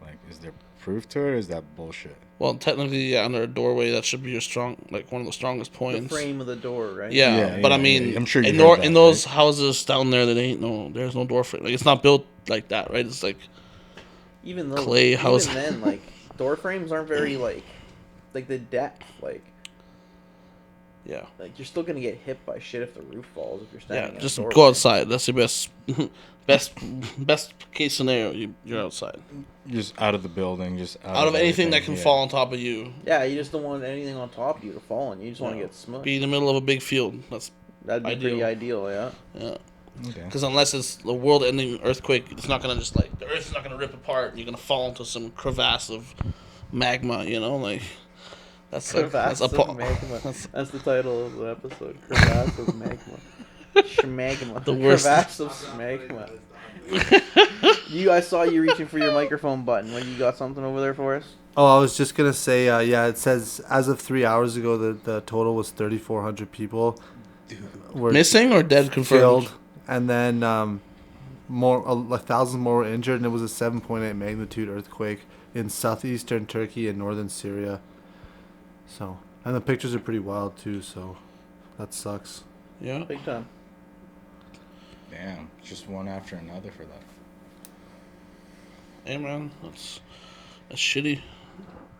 like is there proof to it or is that bullshit? Well, technically, yeah, under a doorway, that should be your one of the strongest The points. frame of the door, right? Yeah, Yeah, but I yeah, mean, yeah. I'm sure you in, heard that, in those right? houses down there, there's no door frame. Like it's not built like that, right? It's like Even though, Clay house. Even then, like, door frames aren't very, like the depth, yeah, like you're still gonna get hit by shit if the roof falls if you're yeah. standing. in a Just door go frame. outside. That's the best case scenario. You're outside. Just out of the building, just Out of anything that can yeah. fall on top of you. Yeah, you just don't want anything on top of you to fall on you. You just want to get smushed. Be in the middle of a big field. That'd be ideal. pretty ideal, yeah. Yeah. Okay. Because unless it's the world-ending earthquake, it's not gonna just like the Earth's not gonna rip apart. And you're gonna fall into some crevasse of magma. Like that's like Crevasse that's of magma. That's the title of the episode. Crevasse of magma. Schmagma. The worst. Crevasse of smagma. I saw you reaching for your microphone button. When you got something over there for us? Oh, I was just gonna say, yeah. It says as of 3 hours ago, the total was 3,400 people were missing or dead confirmed. killed, and then more 1,000 more were injured, and it was a 7.8 magnitude earthquake in southeastern Turkey and northern Syria. So, and the pictures are pretty wild too. So, that sucks. Yeah. Big time. Damn, just one after another for that. Hey man, that's shitty.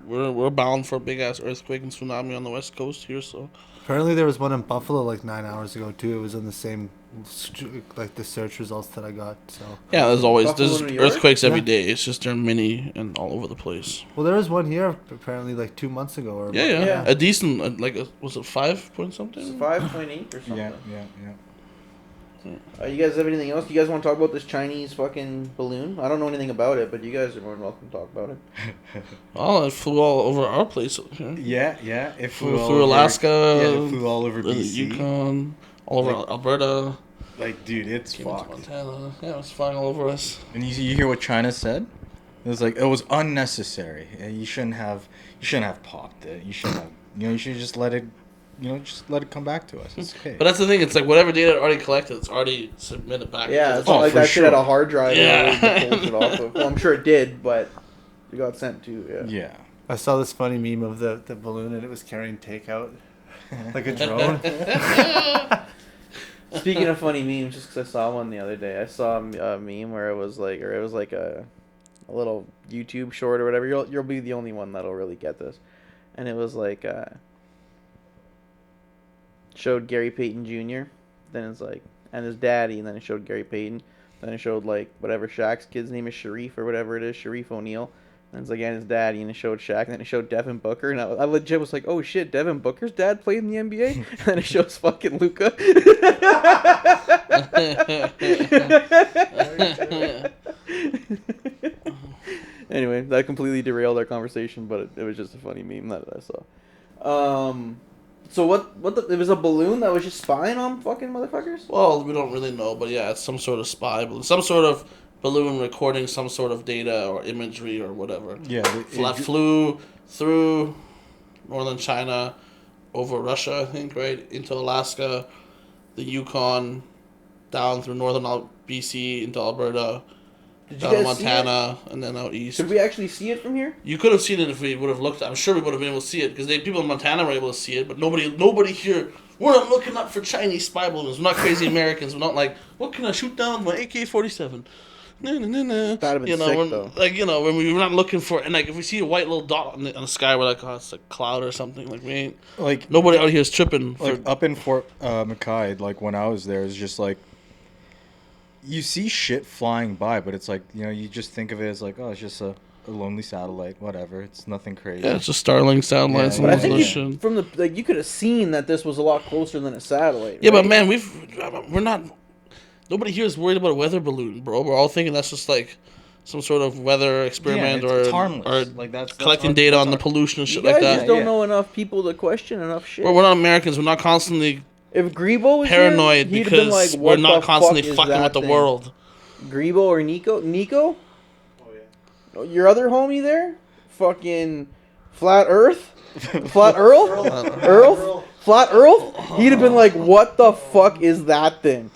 We're bound for a big ass earthquake and tsunami on the west coast here. So Apparently, there was one in Buffalo like 9 hours ago too. It was in the same like the search results that I got. So. yeah, there's Buffalo, New York? earthquakes every Yeah. day. It's just they're mini and all over the place. Well, there was one here apparently like 2 months ago. Or Yeah. Yeah. A decent was it 5 point something? 5.8 or something. Yeah. You guys have anything else? You guys want to talk about this Chinese fucking balloon? I don't know anything about it, but you guys are more than welcome to talk about it. Oh, it flew all over our place. Yeah. It Flew all through over- Alaska. Yeah, it flew all over the BC. Yukon, all over Alberta. Like, dude, it's Came into fucked. Montana. Yeah, it was flying all over us. And you hear what China said? It was like, it was unnecessary. You shouldn't have popped it. You shouldn't have. You should just let it. Just let it come back to us. It's okay. But that's the thing. It's like whatever data already collected, it's already submitted back. Yeah, it's Oh, not like for that shit had sure. a hard drive. Yeah. Yeah. Pull shit off of. Well, I'm sure it did, but it got sent to. Yeah. Yeah. I saw this funny meme of the balloon and it was carrying takeout. Like a drone. Speaking of funny memes, just because I saw one the other day, I saw a meme where it was like a little YouTube short or whatever. You'll be the only one that'll really get this, and it was like showed Gary Payton Jr. Then it's like and his daddy, and then it showed Gary Payton. Then it showed like whatever Shaq's kid's name is, Sharif or whatever it is, Sharif O'Neal. And it's again his daddy, and it showed Shaq, and then it showed Devin Booker, and I legit was like, oh shit, Devin Booker's dad played in the NBA? And then it shows fucking Luka. Anyway, that completely derailed our conversation, but it was just a funny meme that I saw. So it was a balloon that was just spying on fucking motherfuckers? Well, we don't really know, but yeah, it's some sort of spy balloon, some sort of balloon recording some sort of data or imagery or whatever. Yeah. Flew through northern China, over Russia, I think, right into Alaska, the Yukon, down through northern BC into Alberta, Did you down to guys see it? Montana, and then out east. Could we actually see it from here? You could have seen it if we would have looked. I'm sure we would have been able to see it because people in Montana were able to see it, but nobody here. We're not looking up for Chinese spy balloons. We're not crazy Americans. We're not like, what can I shoot down with my AK-47? No. That'd have been sick, we're, though. like when we're not looking for, and like if we see a white little dot on the sky, we're like, oh, it's a cloud or something. Like we ain't. Like Nobody out here is tripping. For, up in Fort McKay, like when I was there, it's just like you see shit flying by, but it's like you just think of it as like, oh, it's just a lonely satellite, whatever. It's nothing crazy. yeah, it's just Starlink satellites Yeah, and But I all think this shit. from the you could have seen that this was a lot closer than a satellite. Yeah, right? but man, we're not. Nobody here is worried about a weather balloon, bro. We're all thinking that's just like some sort of weather experiment it's or harmless. or Like that's collecting our- data that's on the our- pollution and you shit guys like just that. don't Yeah. know enough people to question enough shit. We're not Americans. We're not constantly If Grebo was paranoid here, he'd have been because like, we're what not the constantly fuck is fucking that with the thing? world. Grebo or Nico? Nico? Oh, yeah. Your other homie there? Fucking Flat Earth? Flat Earl? Earl? Flat Earl? He'd have been like, what the fuck is that thing?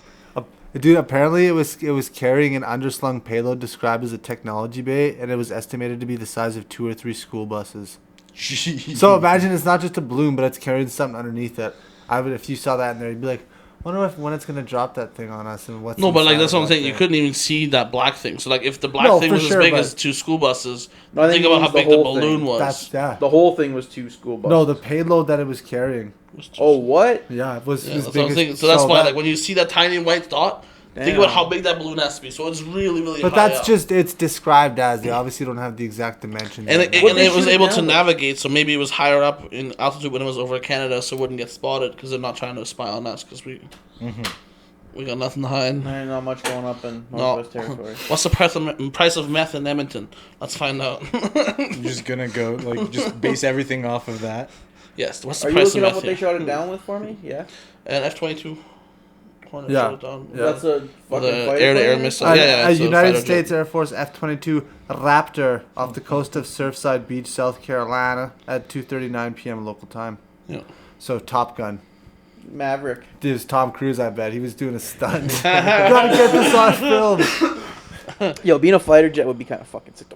Dude, apparently it was carrying an underslung payload described as a technology bay, and it was estimated to be the size of 2 or 3 school buses. Jeez. So imagine it's not just a balloon, but it's carrying something underneath it. If you saw that in there, you'd be like, wonder when it's gonna drop that thing on us and what's. No, but like inside that's of what I'm that saying. You thing. couldn't even see that black thing. So like if the black No, thing for was sure, as big but- as 2 school buses, No, I think he about how means the big the whole balloon thing. was. That's yeah. The whole thing was 2 school buses. No, the payload that it was carrying. Oh, what? Yeah, it was. Yeah, it was that's big what I'm as- thinking. So that's why, that- like, when you see that tiny white dot, think Damn. about how big that balloon has to be. So it's really, really But high that's up. just it's described as they obviously don't have the exact dimensions. And of it, What and they it was shoot able down to with? navigate, so maybe it was higher up in altitude when it was over Canada, so it wouldn't get spotted because they're not trying to spy on us because we got nothing to hide. There's not much going up in No. Northwest Territory. What's the price of meth in Edmonton? Let's find out. You're just gonna go like just base everything off of that. Yes. What's the Are you price looking of up meth what they here? shot it down with for me? Yeah. An F-22. Hornet Yeah. shot it down. Yeah. That's a fucking The fighter air-to-air plane? missile. A yeah, it's a United fighter States jet. Air Force F-22 Raptor off the coast of Surfside Beach, South Carolina, at 2:39 p.m. local time. Yeah. So Top Gun. Maverick. It was Tom Cruise, I bet. He was doing a stunt. Gotta get this on film. Yo, being a fighter jet would be kind of fucking sick.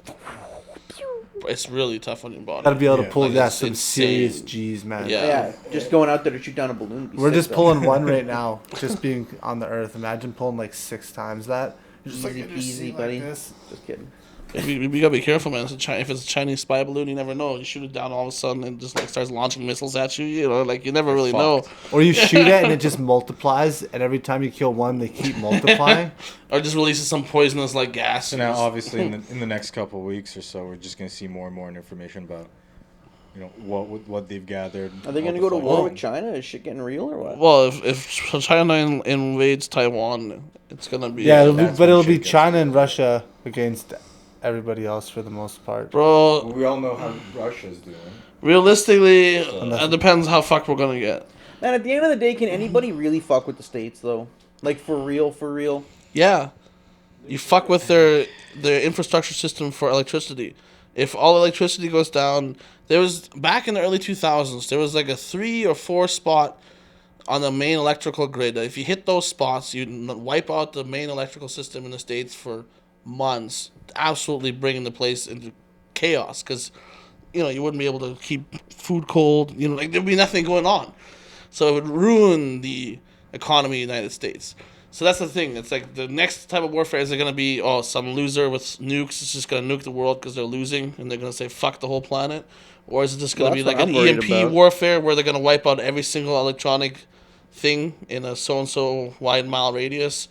It's really tough on your body. Gotta be able to Yeah, pull like, that it's some insane. serious G's, man. Yeah. Yeah, just going out there to shoot down a balloon. would be We're sick, just though. pulling one right now, just being on the Earth. Imagine pulling like 6 times that. You're Easy in your peasy, seat like buddy. this. Just kidding. We gotta be careful, man. If it's a Chinese spy balloon, you never know. You shoot it down, all of a sudden, it just like starts launching missiles at you. You know, like you never really know. Or you shoot it and it just multiplies, and every time you kill one, they keep multiplying. Or just releases some poisonous like gas. So now, obviously, in the next couple of weeks or so, we're just gonna see more and more information about, what they've gathered. Are they going to go to war with China? Is shit getting real or what? Well, if China invades Taiwan, it's gonna be Yeah, that's but when it'll shit be gets China and Russia against everybody else for the most part. bro. We all know how Russia's doing. Realistically, it depends how fucked we're gonna get. Man, at the end of the day, can anybody really fuck with the States, though? Like for real, for real. Yeah. You fuck with their infrastructure system for electricity. If all electricity goes down, there was back in the early 2000s, there was like a 3 or 4 spot on the main electrical grid. If you hit those spots, you wipe out the main electrical system in the States for months, absolutely bringing the place into chaos because, you wouldn't be able to keep food cold. There'd be nothing going on. So it would ruin the economy of the United States. So that's the thing. It's like the next type of warfare is going to be, some loser with nukes is just going to nuke the world because they're losing and they're going to say fuck the whole planet. Or is it just going to be like an EMP warfare where they're going to wipe out every single electronic thing in a so-and-so wide mile radius?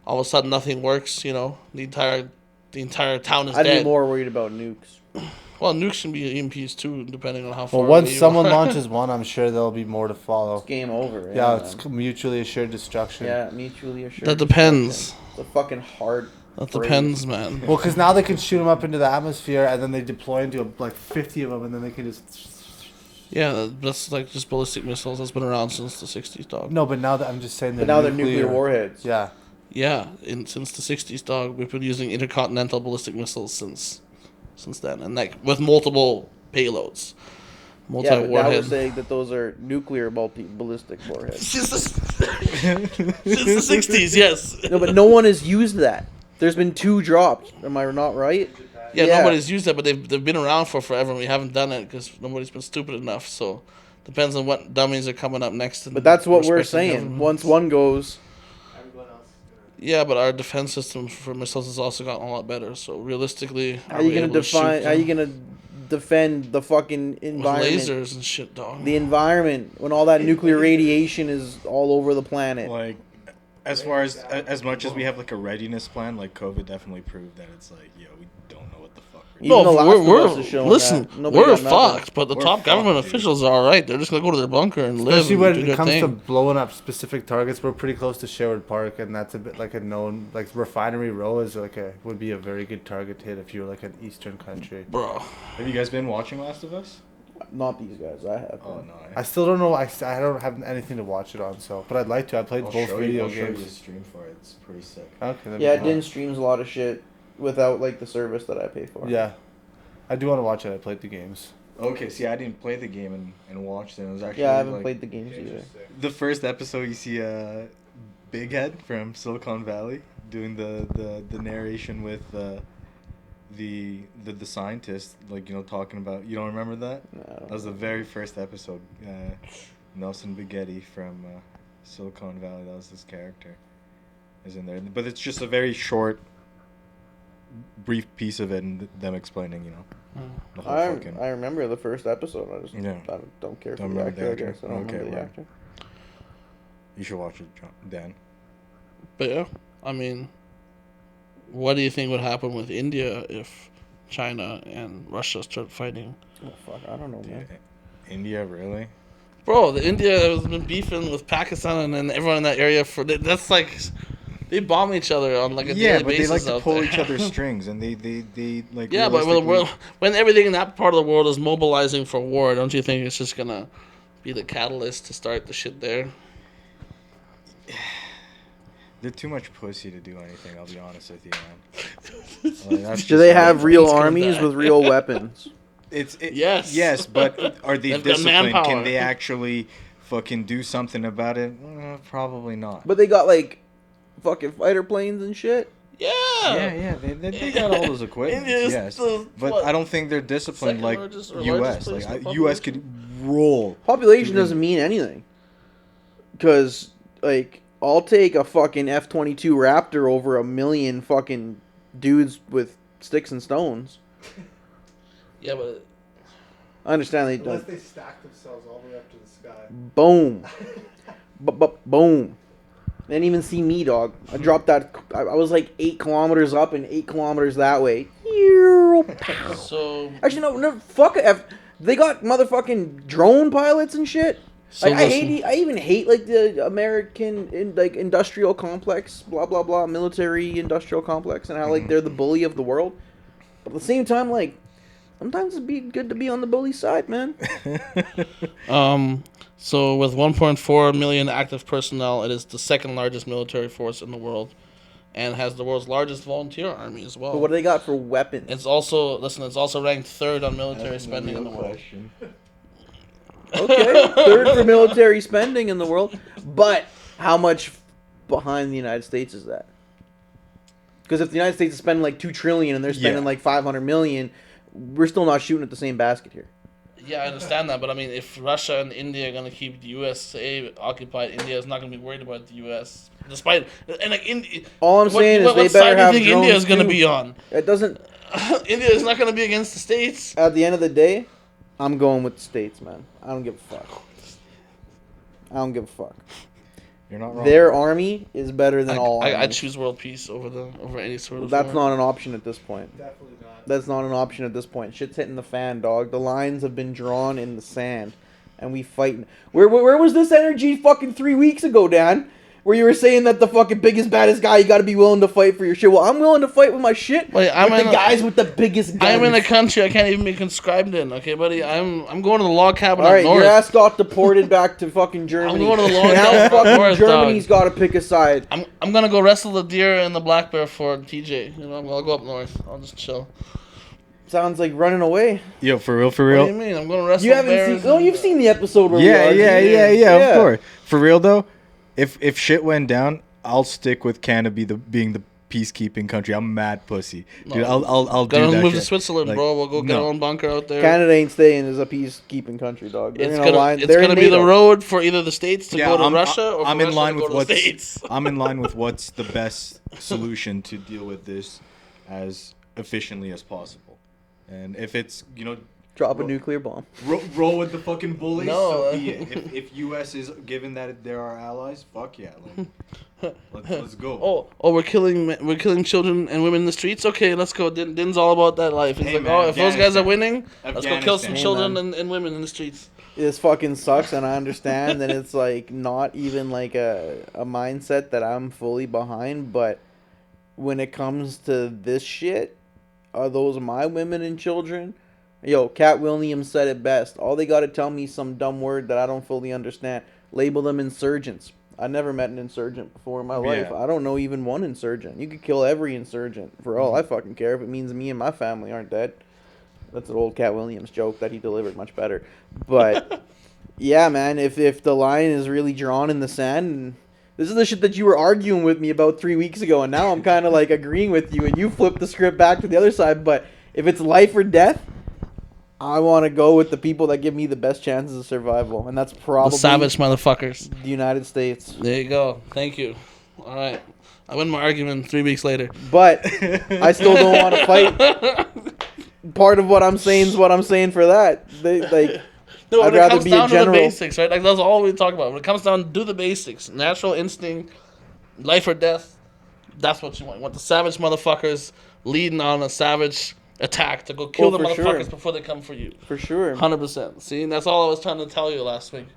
All of a sudden nothing works, the entire town is dead. I'd be more worried about nukes. Well, nukes can be EMPs too, depending on how far. Well, once someone launches one, I'm sure there'll be more to follow. It's game over. Yeah, it's mutually assured destruction. Yeah, mutually assured. That depends. It's a fucking hard. That depends, man. Well, because now they can shoot them up into the atmosphere, and then they deploy into like 50 of them, and then they can just. Yeah, that's like just ballistic missiles. That's been around since the 60s, dog. No, but now that I'm just saying that. But now they're nuclear warheads. Yeah. Yeah, since the 60s, dog, we've been using intercontinental ballistic missiles since then, and like with multiple payloads, Yeah, but now we're multi-warhead. saying that those are nuclear ballistic warheads. Since the 60s, yes. No, but no one has used that. There's been 2 dropped. Am I not right? Yeah, Yeah. nobody's used that, but they've been around for forever, and we haven't done it because nobody's been stupid enough. So, depends on what dummies are coming up next. But that's what we're respective saying. governments. Once one goes, Yeah, but our defense system for missiles has also gotten a lot better. So realistically, how are you gonna define? How are you gonna defend the fucking with environment? lasers and shit, dog? The environment when all that nuclear radiation is all over the planet. Like, as far as much as we have like a readiness plan, like COVID definitely proved that it's like, we don't know what the fuck we're Even No, The Last of Us is showing listen, that. Nobody we're got nothing. fucked. But the We're top fucked, government dude. officials are all right. They're just gonna go to their bunker and live. Especially and when do it their comes thing. to blowing up specific targets, we're pretty close to Sherwood Park, and that's a bit like a known, like Refinery Row is would be a very good target to hit if you were like an eastern country. Bro, Have you guys been watching Last of Us? Not these guys. I have. Oh no. I still don't know. I don't have anything to watch it on, so but I'd like to. I played both video I'll show you a games. stream for it. It's pretty sick. Okay. that'd Yeah, be cool. Din streams a lot of shit without like the service that I pay for. Yeah, I do want to watch it. I played the games. Okay, see, I didn't play the game and watched it. It was actually Yeah, I haven't like, played the games either. the first episode. You see Big Head from Silicon Valley doing the narration with the scientist, like talking about. You don't remember that? No, I don't That was the know. very first episode. Nelson Bigetti from Silicon Valley. That was his character. Is in there, but it's just a very short, brief piece of it, and them explaining, the whole fucking. I remember the first episode. I just Yeah. I don't care for Don't the remember actor. the I actor? guess I don't Okay, remember the right. actor. You should watch it, Dan. but yeah, I mean, what do you think would happen with India if China and Russia start fighting? Oh fuck, I don't know, man. India, really? Bro, India has been beefing with Pakistan and everyone in that area that's like they bomb each other on like a daily But they basis like to out pull there. each other's strings, and they like. Yeah, but when everything in that part of the world is mobilizing for war, don't you think it's just gonna be the catalyst to start the shit there? They're too much pussy to do anything. I'll be honest with you, man. Like, that's Do just they how have it real It's gonna armies die. with real weapons? Yes. Yes, but are they They've got disciplined? manpower. Can they actually fucking do something about it? Probably not. But they got like fucking fighter planes and shit. Yeah. Yeah, they got all those equipment. India's Yes, the, but what, I don't think they're disciplined second like largest or U.S. largest place Like in U.S. could roll. Population Dude. doesn't mean anything. Because like I'll take a fucking F-22 Raptor over a million fucking dudes with sticks and stones. Yeah, but I understand they don't. they stack themselves all the way up to the sky. Boom. Boom. They didn't even see me, dog. I dropped that. I was like 8 kilometers up and 8 kilometers that way. so Actually, no, fuck it. They got motherfucking drone pilots and shit. So Like, listen. I even hate like the American industrial complex, blah blah blah, military industrial complex, and how like they're the bully of the world. But at the same time, like Sometimes it'd be good to be on the bully side, man. So with 1.4 million active personnel, it is the second largest military force in the world, and has the world's largest volunteer army as well. But what do they got for weapons? It's also ranked third on military spending in the world. Okay, third for military spending in the world. But how much behind the United States is that? Because if the United States is spending like $2 trillion and they're spending like 500 million, we're still not shooting at the same basket here. Yeah, I understand that, but I mean, if Russia and India are gonna keep the USA occupied, India is not gonna be worried about the US. Despite and like all I'm saying is what they side better do you have think drones India is gonna too. be on? It doesn't. India is not gonna be against the states. At the end of the day, I'm going with the states, man. I don't give a fuck. I don't give a fuck. You're not wrong. Their army is better than all armies. I'd choose world peace over any sort of. That's war. not an option at this point. Definitely not. That's not an option at this point. Shit's hitting the fan, dog. The lines have been drawn in the sand, and we fight. Where was this energy fucking 3 weeks ago, Dan? Where you were saying that the fucking biggest, baddest guy, you got to be willing to fight for your shit. Well, I'm willing to fight with my shit. Wait, with the guys with the biggest guns. I'm in a country I can't even be conscribed in. Okay, buddy. I'm going to the log cabin All up right, north. your ass got deported back to fucking Germany. I'm going to the log now cabin up fucking north, Germany's dog. got to pick a side. I'm gonna go wrestle the deer and the black bear for TJ. You know, I'll go up north. I'll just chill. Sounds like running away. Yo, for real, for What real. do you mean? I'm going to wrestle You haven't bears. seen? Oh, you've seen the episode where Yeah, we yeah, of course. For real though, if shit went down, I'll stick with Canada being the peacekeeping country. I'm mad pussy, dude. No. I'll do Gotta that. move to shit. Switzerland, Like, bro. We'll go get no. our own bunker out there. Canada ain't staying as a peacekeeping country, dog. They're It's gonna gonna, line. it's They're gonna in be the NATO. road for either the states to go to I'm, Russia, or I'm for in Russia line to with go to the what's states. I'm in line with what's the best solution to deal with this as efficiently as possible. And if it's Drop a nuclear bomb. roll with the fucking bullies. No. So be it. If U.S. is given that they're our allies, fuck yeah, let's go. Oh, we're killing children and women in the streets. Okay, let's go. Din's all about that life. He's Hey, like, man, if those guys are Afghanistan. winning, let's go kill some Afghanistan. children Hey, man. and women in the streets. This fucking sucks, and I understand that it's like not even like a mindset that I'm fully behind. But when it comes to this shit, are those my women and children? Yo, Cat Williams said it best. All they gotta tell me is some dumb word that I don't fully understand. Label them insurgents. I never met an insurgent before in my life. Yeah. I don't know even one insurgent. You could kill every insurgent for all I fucking care if it means me and my family aren't dead. That's an old Cat Williams joke that he delivered much better. But yeah, man, if the line is really drawn in the sand, and this is the shit that you were arguing with me about 3 weeks ago, and now I'm kind of like agreeing with you, and you flipped the script back to the other side. But if it's life or death, I want to go with the people that give me the best chances of survival, and that's probably The savage motherfuckers. the United States. There you go. Thank you. All right. I win my argument 3 weeks later. But I still don't want to fight. Part of what I'm saying is what I'm saying for that. No, I'd when it rather comes be a down to the general. basics, right? Like, that's all we talk about. When it comes down to do the basics, natural instinct, life or death, that's what you want. You want the savage motherfuckers leading on a savage attack to go kill Oh, the for motherfuckers sure. before they come for you. For sure. 100%. See, that's all I was trying to tell you last week.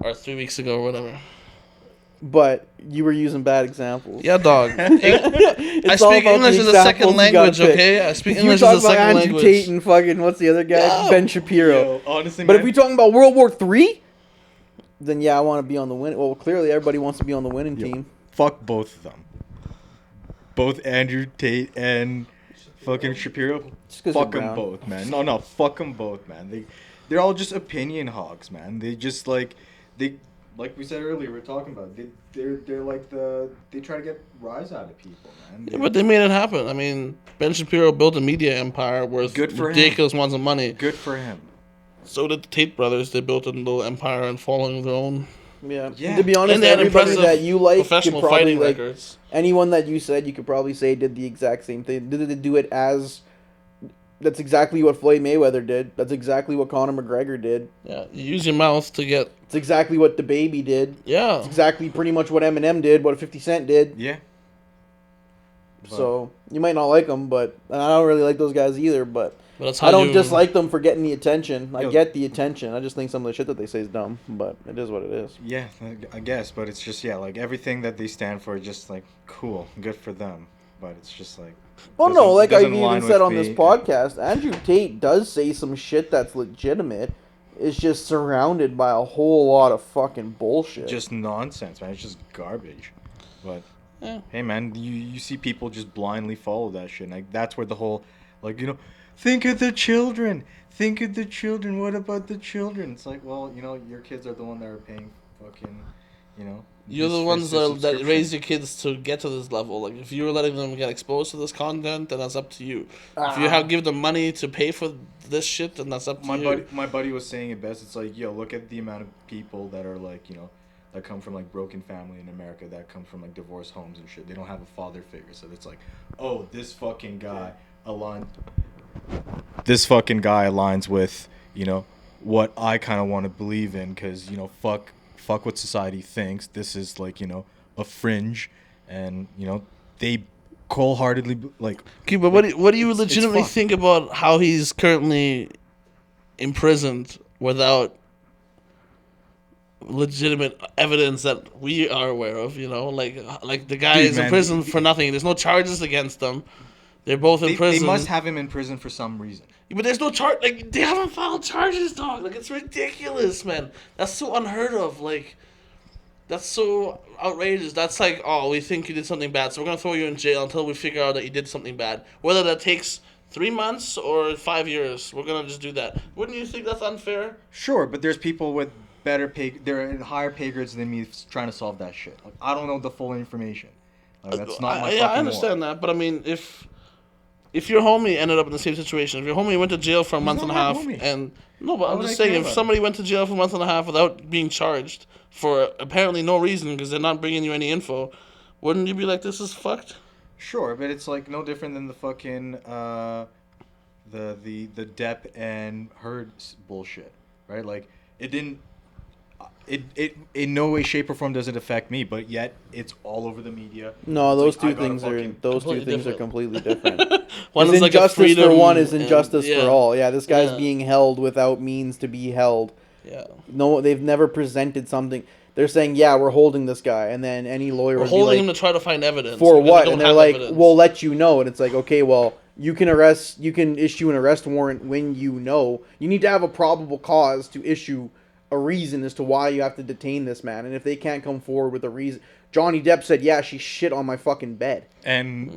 Or 3 weeks ago or whatever. But you were using bad examples. Yeah, dog. I It's all speak about English the as a second examples you gotta language, pick. okay? I speak If you were English as talking a about second Andrew language. Tate and fucking, what's the other guy? Yeah. Ben Shapiro. Yo, honestly, But man, if we're talking about World War III, then yeah, I want to be on the win. Well, clearly everybody wants to be on the winning team. fuck both of them. Both Andrew Tate and fucking Shapiro. Just 'cause Fuck you're them brown. both, man. No, fuck them both, man. They're all just opinion hogs, man. They just like we said earlier, we're talking about. They're like they try to get rise out of people, man. Yeah, but they made it happen. I mean, Ben Shapiro built a media empire worth Good for him. ridiculous amounts of money. Good for him. So did the Tate brothers. They built a little empire and following their own Yeah. Yeah. To be honest, and they had everybody impressive that you like could professional probably fighting like records. anyone that you said you could probably say did the exact same thing. Did they do it as? That's exactly what Floyd Mayweather did. That's exactly what Conor McGregor did. Yeah, you use your mouth to get. It's exactly what the Baby did. Yeah, It's exactly pretty much what Eminem did. What 50 Cent did. Yeah. So you might not like them, but and I don't really like those guys either. But but that's how I don't you, dislike them for getting the attention. I Yo. get the attention. I just think some of the shit that they say is dumb. But it is what it is. Yeah, I guess, but it's just like everything that they stand for, just like cool, good for them. but it's just like. Well, no, like I've doesn't align even said with on this me. podcast, Andrew Tate does say some shit that's legitimate. It's just surrounded by a whole lot of fucking bullshit. Just nonsense, man. It's just garbage. But hey, man, you see people just blindly follow that shit. And, like that's where the whole, like think of the children. Think of the children. What about the children? It's like, well, your kids are the one that are paying fucking, You're this the for ones that subscription. raise your kids to get to this level. Like, if you're letting them get exposed to this content, then that's up to you. If you give them money to pay for this shit, then that's up to you. My buddy was saying it best. It's like, look at the amount of people that are like, that come from like broken family in America, that come from like divorced homes and shit. They don't have a father figure, so it's like, oh, this fucking guy aligns with, what I kind of want to believe in, because fuck what society thinks. This is like, a fringe, and they wholeheartedly like. Okay, but what do you it's legitimately fucked. think about how he's currently imprisoned without legitimate evidence that we are aware of? Like the guy Dude, is in man, prison for nothing. There's no charges against them. They're both in They prison. must have him in prison for some reason. But there's no charge. Like, they haven't filed charges, dog. Like, it's ridiculous, man. That's so unheard of. Like, that's so outrageous. That's like, oh, we think you did something bad, so we're gonna throw you in jail until we figure out that you did something bad. Whether that takes 3 months or 5 years, we're gonna just do that. Wouldn't you think that's unfair? Sure, but there's people with better pay. They're in higher pay grades than me trying to solve that shit. Like, I don't know the full information. Like, that's not my fucking I understand that, but I mean, if your homie ended up in the same situation, if your homie went to jail for a month and a not half, my homie. and no, but Why I'm would just I saying, care if about somebody went to jail for a month and a half without being charged for apparently no reason because they're not bringing you any info, wouldn't you be like, this is fucked? Sure, but it's like no different than the fucking the Depp and Heard bullshit, right? Like it didn't. It in no way, shape, or form does it affect me, but yet it's all over the media. No, It's those like, I two gotta things are fucking- Completely different. completely different. One It's is like a injustice freedom for one is and- injustice yeah. for all. Yeah, this guy's Yeah. being held without means to be held. Yeah. No, they've never presented something. They're saying, yeah, we're holding this guy, and then any lawyer We're would holding be him like, to try to find evidence. for because we what? don't And they're have like, evidence. we'll let you know. And it's like, okay, well, you can issue an arrest warrant when you know. You need to have a probable cause to issue a reason as to why you have to detain this man. And if they can't come forward with a reason, Johnny Depp said, yeah, she shit on my fucking bed and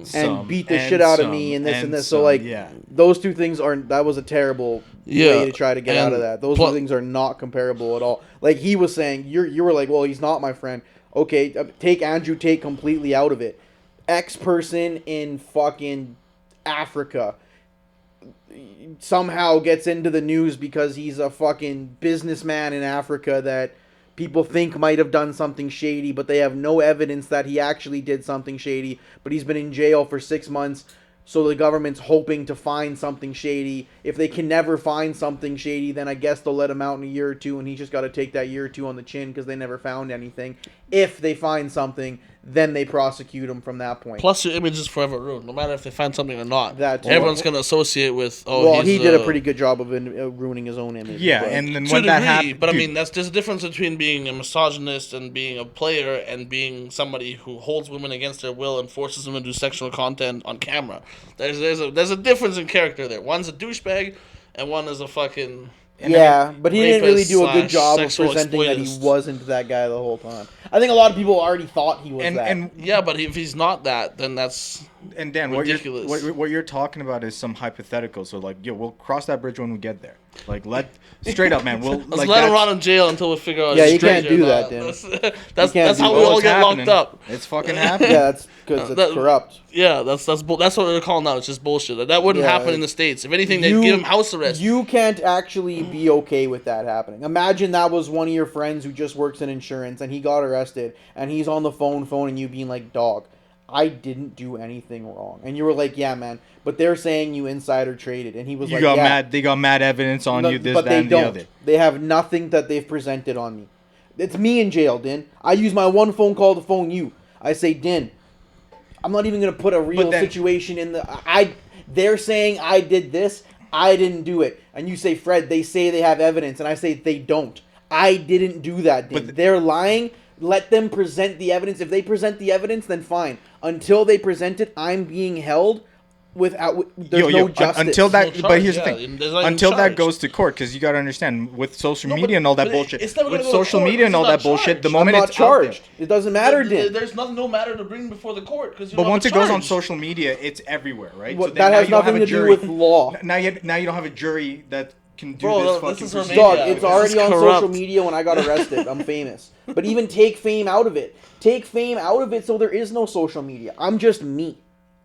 beat the shit out of me and this and this. So like, yeah. those two things that was a terrible way to try to get out of that. Those two things are not comparable at all. Like he was saying, you were like, well, he's not my friend. Okay, take Andrew Tate completely out of it. X person in fucking Africa somehow gets into the news because he's a fucking businessman in Africa that people think might have done something shady, but they have no evidence that he actually did something shady, but he's been in jail for 6 months, so the government's hoping to find something shady. If they can never find something shady, then I guess they'll let him out in a year or two, and he's just got to take that year or two on the chin because they never found anything. If they find something, then they prosecute him from that point. Plus, your image is forever ruined, no matter if they find something or not. That too. Everyone's going to associate with, well, he did a pretty good job of ruining his own image. Yeah, but- and then to when a that degree, happened, but I mean, there's a difference between being a misogynist and being a player and being somebody who holds women against their will and forces them to do sexual content on camera. There's a difference in character there. One's a douchebag, and one is a fucking... Yeah, but he didn't really do a good rapist job of / presenting that he exploitist. wasn't that guy the whole time. I think a lot of people already thought he was that. and Yeah, but if he's not that, then that's... And Dan, ridiculous. what you're talking about is some hypothetical. So like, we'll cross that bridge when we get there. Like, straight up, man. We'll Let's let him rot in jail until we figure out. Yeah, if you he's can't crazy or do that, not. Dan. That's can't do how that. we Oh, all it's get happening. locked up. It's fucking happening. Yeah, that's because it's That- corrupt. Yeah, that's what they're calling out. It's just bullshit. That wouldn't Yeah, happen in the States. If anything, they'd give him house arrest. You can't actually be okay with that happening. Imagine that was one of your friends who just works in insurance and he got arrested and he's on the phoning you being like, dog, I didn't do anything wrong. And you were like, yeah, man, but they're saying you insider traded. And he was You like, got yeah. mad. They got mad evidence on you. This, but that, they and don't. the other. They have nothing that they've presented on me. It's me in jail, Din. I use my one phone call to phone you. I say, Din, I'm not even gonna put a real situation in the. They're saying I did this. I didn't do it. And you say, Fred, they say they have evidence, and I say they don't. I didn't do that, Din. They're lying. let them present the evidence. If they present the evidence, then fine. Until they present it, I'm being held without. There's no justice. Until that, No but charge, here's yeah. the thing. There's not even Until that charge. goes to court, because you got to understand, with social No, media and all that but bullshit, it's never gonna with go to social court media and because all he's that not bullshit, the charged. moment I'm not it's out there. charged. It doesn't matter, Dan. There's no matter to bring before the court because you But don't once have it goes on charge. social media, it's everywhere, right? Well, then that now has you don't have nothing a to do jury. with law. Now you don't have a jury that can do Bro, this this fucking is procedure. Dog, Romania. it's This already is on corrupt. social media when I got arrested. I'm famous. But even take fame out of it. Take fame out of it so there is no social media. I'm just me.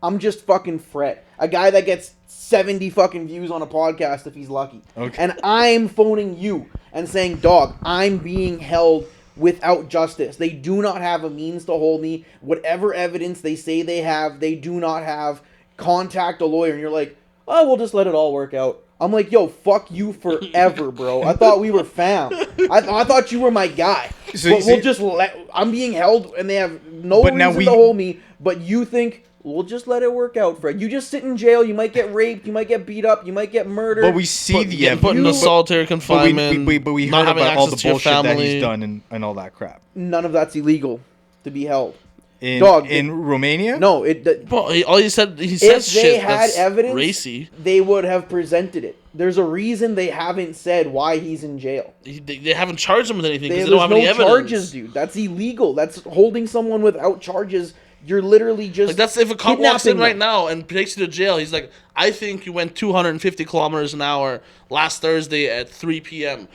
I'm just fucking Fred. A guy that gets 70 fucking views on a podcast if he's lucky. Okay. And I'm phoning you and saying, dog, I'm being held without justice. They do not have a means to hold me. Whatever evidence they say they have, they do not have. Contact a lawyer. And you're like, oh, we'll just let it all work out. I'm like, yo, fuck you forever, bro. I thought we were fam. I thought you were my guy. So But you we'll see- just let. I'm being held, and they have no But now reason we- to hold me. But you think we'll just let it work out, Fred? You just sit in jail. You might get raped. You might get beat up. You might get murdered. But we see the Getting put evidence. into solitary confinement. But we not heard having about all access the to your bullshit that family. he's done and all that crap. None of that's illegal to be held. In, Dog, in Romania? No, it. Bro, all he said, he If says they shit had that's evidence, racy. they would have presented it. There's a reason they haven't said why he's in jail. They haven't charged him with anything because There's they don't have no any evidence. charges, dude. That's illegal. That's holding someone without charges. You're literally just Like that's if a cop walks in kidnapping right them. now and takes you to jail, he's like, I think you went 250 kilometers an hour last Thursday at 3 p.m.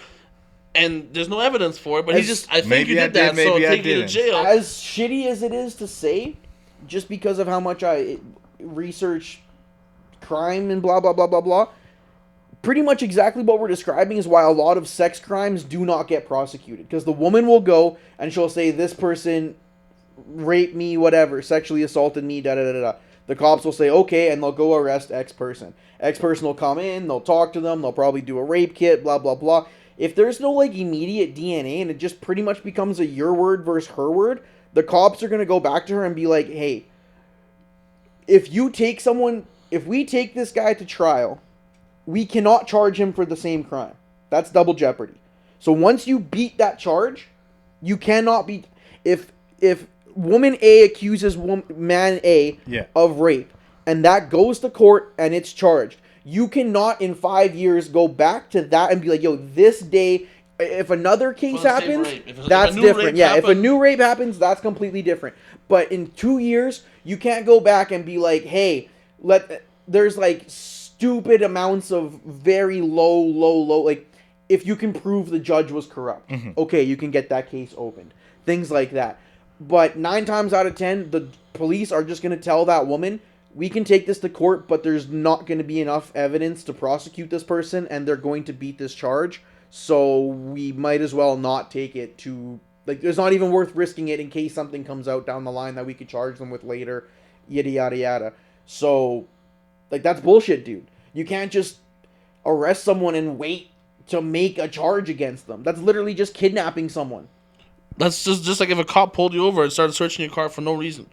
And there's no evidence for it, but he just, I think Maybe you I did that, did, so I'll maybe I take you to didn't. jail. As shitty as it is to say, just because of how much I research crime and blah blah blah blah blah, pretty much exactly what we're describing is why a lot of sex crimes do not get prosecuted. Because the woman will go and she'll say, this person raped me, whatever, sexually assaulted me, da da da da. The cops will say, okay, and they'll go arrest X person. X person will come in, they'll talk to them, they'll probably do a rape kit, blah blah blah. If there's no like immediate DNA and it just pretty much becomes a your word versus her word, the cops are going to go back to her and be like, hey, if we take this guy to trial, we cannot charge him for the same crime. That's double jeopardy. So once you beat that charge, you cannot beat. If woman A accuses man A Yeah. of rape, and that goes to court and it's charged, you cannot in 5 years go back to that and be like, yo, this day, if another case For the same happens, rape. If a that's new different. rape Yeah, if a happened- new rape happens, that's completely different. But in 2 years, you can't go back and be like, hey, there's like stupid amounts of very low, like, if you can prove the judge was corrupt, okay, you can get that case opened. Things like that. But 9 times out of 10, the police are just going to tell that woman, we can take this to court, but there's not going to be enough evidence to prosecute this person, and they're going to beat this charge, so we might as well not take it to, like, it's not even worth risking it in case something comes out down the line that we could charge them with later, yada, yada, yada. So, like, that's bullshit, dude. You can't just arrest someone and wait to make a charge against them. That's literally just kidnapping someone. That's just like if a cop pulled you over and started searching your car for no reason.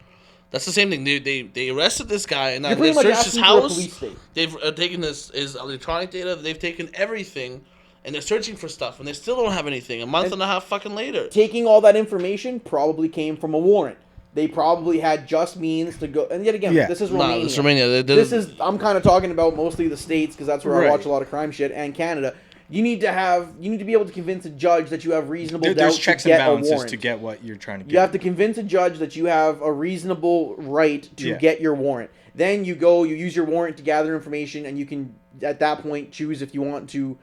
That's the same thing. They arrested this guy and You're they've pretty much searched his asking for a house. police state. They've taken his electronic data. They've taken everything, and they're searching for stuff, and they still don't have anything. A month and a half fucking later. Taking all that information probably came from a warrant. They probably had just means to go. And yet again, Yeah. this is Nah, Romania. it's Romania. I'm kind of talking about mostly the States because that's where I Right. watch a lot of crime shit, and Canada. You need to be able to convince a judge that you have reasonable doubt There's checks to and get a balances warrant. to get what you're trying to get. You have to convince a judge that you have a reasonable right to Yeah. get your warrant. Then you use your warrant to gather information, and you can, at that point, choose if you want to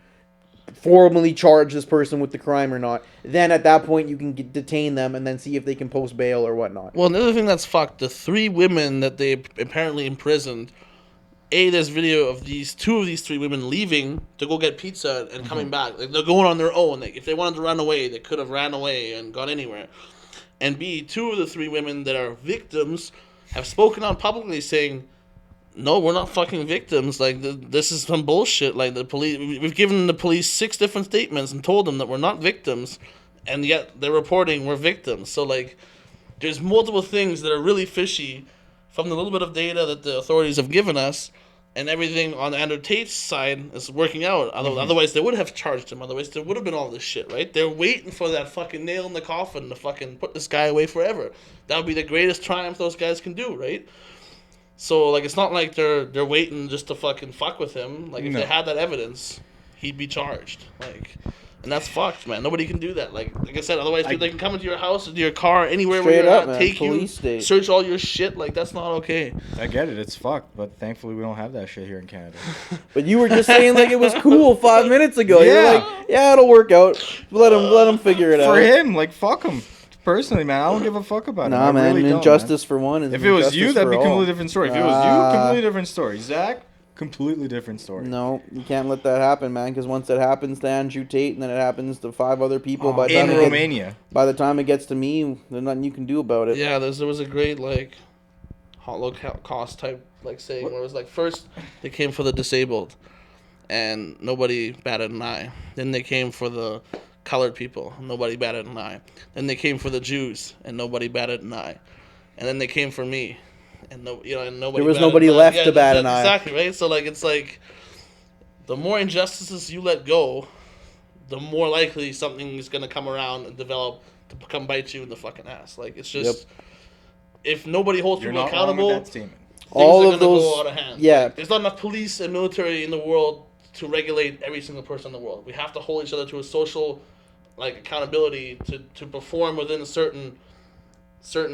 formally charge this person with the crime or not. Then at that point, you can detain them and then see if they can post bail or whatnot. Well, another thing that's fucked, the 3 women that they apparently imprisoned, there's video of two of these 3 women leaving to go get pizza and coming back. Like, they're going on their own. Like, if they wanted to run away, they could have ran away and gone anywhere. And B, 2 of the 3 women that are victims have spoken out publicly saying, no, we're not fucking victims. Like, this is some bullshit. Like, the police, we've given the police 6 different statements and told them that we're not victims, and yet they're reporting we're victims. So, like, there's multiple things that are really fishy from the little bit of data that the authorities have given us, and everything on Andrew Tate's side is working out. Otherwise, they would have charged him. Otherwise, there would have been all this shit, right? They're waiting for that fucking nail in the coffin to fucking put this guy away forever. That would be the greatest triumph those guys can do, right? So, like, it's not like they're waiting just to fucking fuck with him. Like, if they had that evidence, he'd be charged. Like, and that's fucked, man. Nobody can do that. Like I said, otherwise they can come into your house, into your car, anywhere Straight where you're up, at, man. take Police you, state. search all your shit. Like, that's not okay. I get it. It's fucked, but thankfully we don't have that shit here in Canada. But you were just saying like it was cool 5 minutes ago. Yeah. You're like, yeah, it'll work out. Let him figure it out. For him, like, fuck him. Personally, man, I don't give a fuck about Nah, him. I man. really don't, Injustice for one is If it was you, injustice that'd be for a all. completely different story. If it was you, completely different story. Zach, completely different story. No, you can't let that happen, man. Because once it happens to Andrew Tate, and then it happens to 5 other people, by the In time Romania. by the time it gets to me, there's nothing you can do about it. Yeah, there was a great, like, Holocaust type, like, saying where it was like, first they came for the disabled, and nobody batted an eye. Then they came for the colored people, nobody batted an eye. Then they came for the Jews, and nobody batted an eye. And then they came for me, and nobody. There was nobody left to bat an eye. Exactly, right. So, like, it's like the more injustices you let go, the more likely something is gonna come around and develop to come bite you in the fucking ass. Like, it's just if nobody holds You're people not wrong accountable, with that statement. All things are of gonna those, go out of hand. yeah. Like, there's not enough police and military in the world to regulate every single person in the world. We have to hold each other to a social, like, accountability to perform within a certain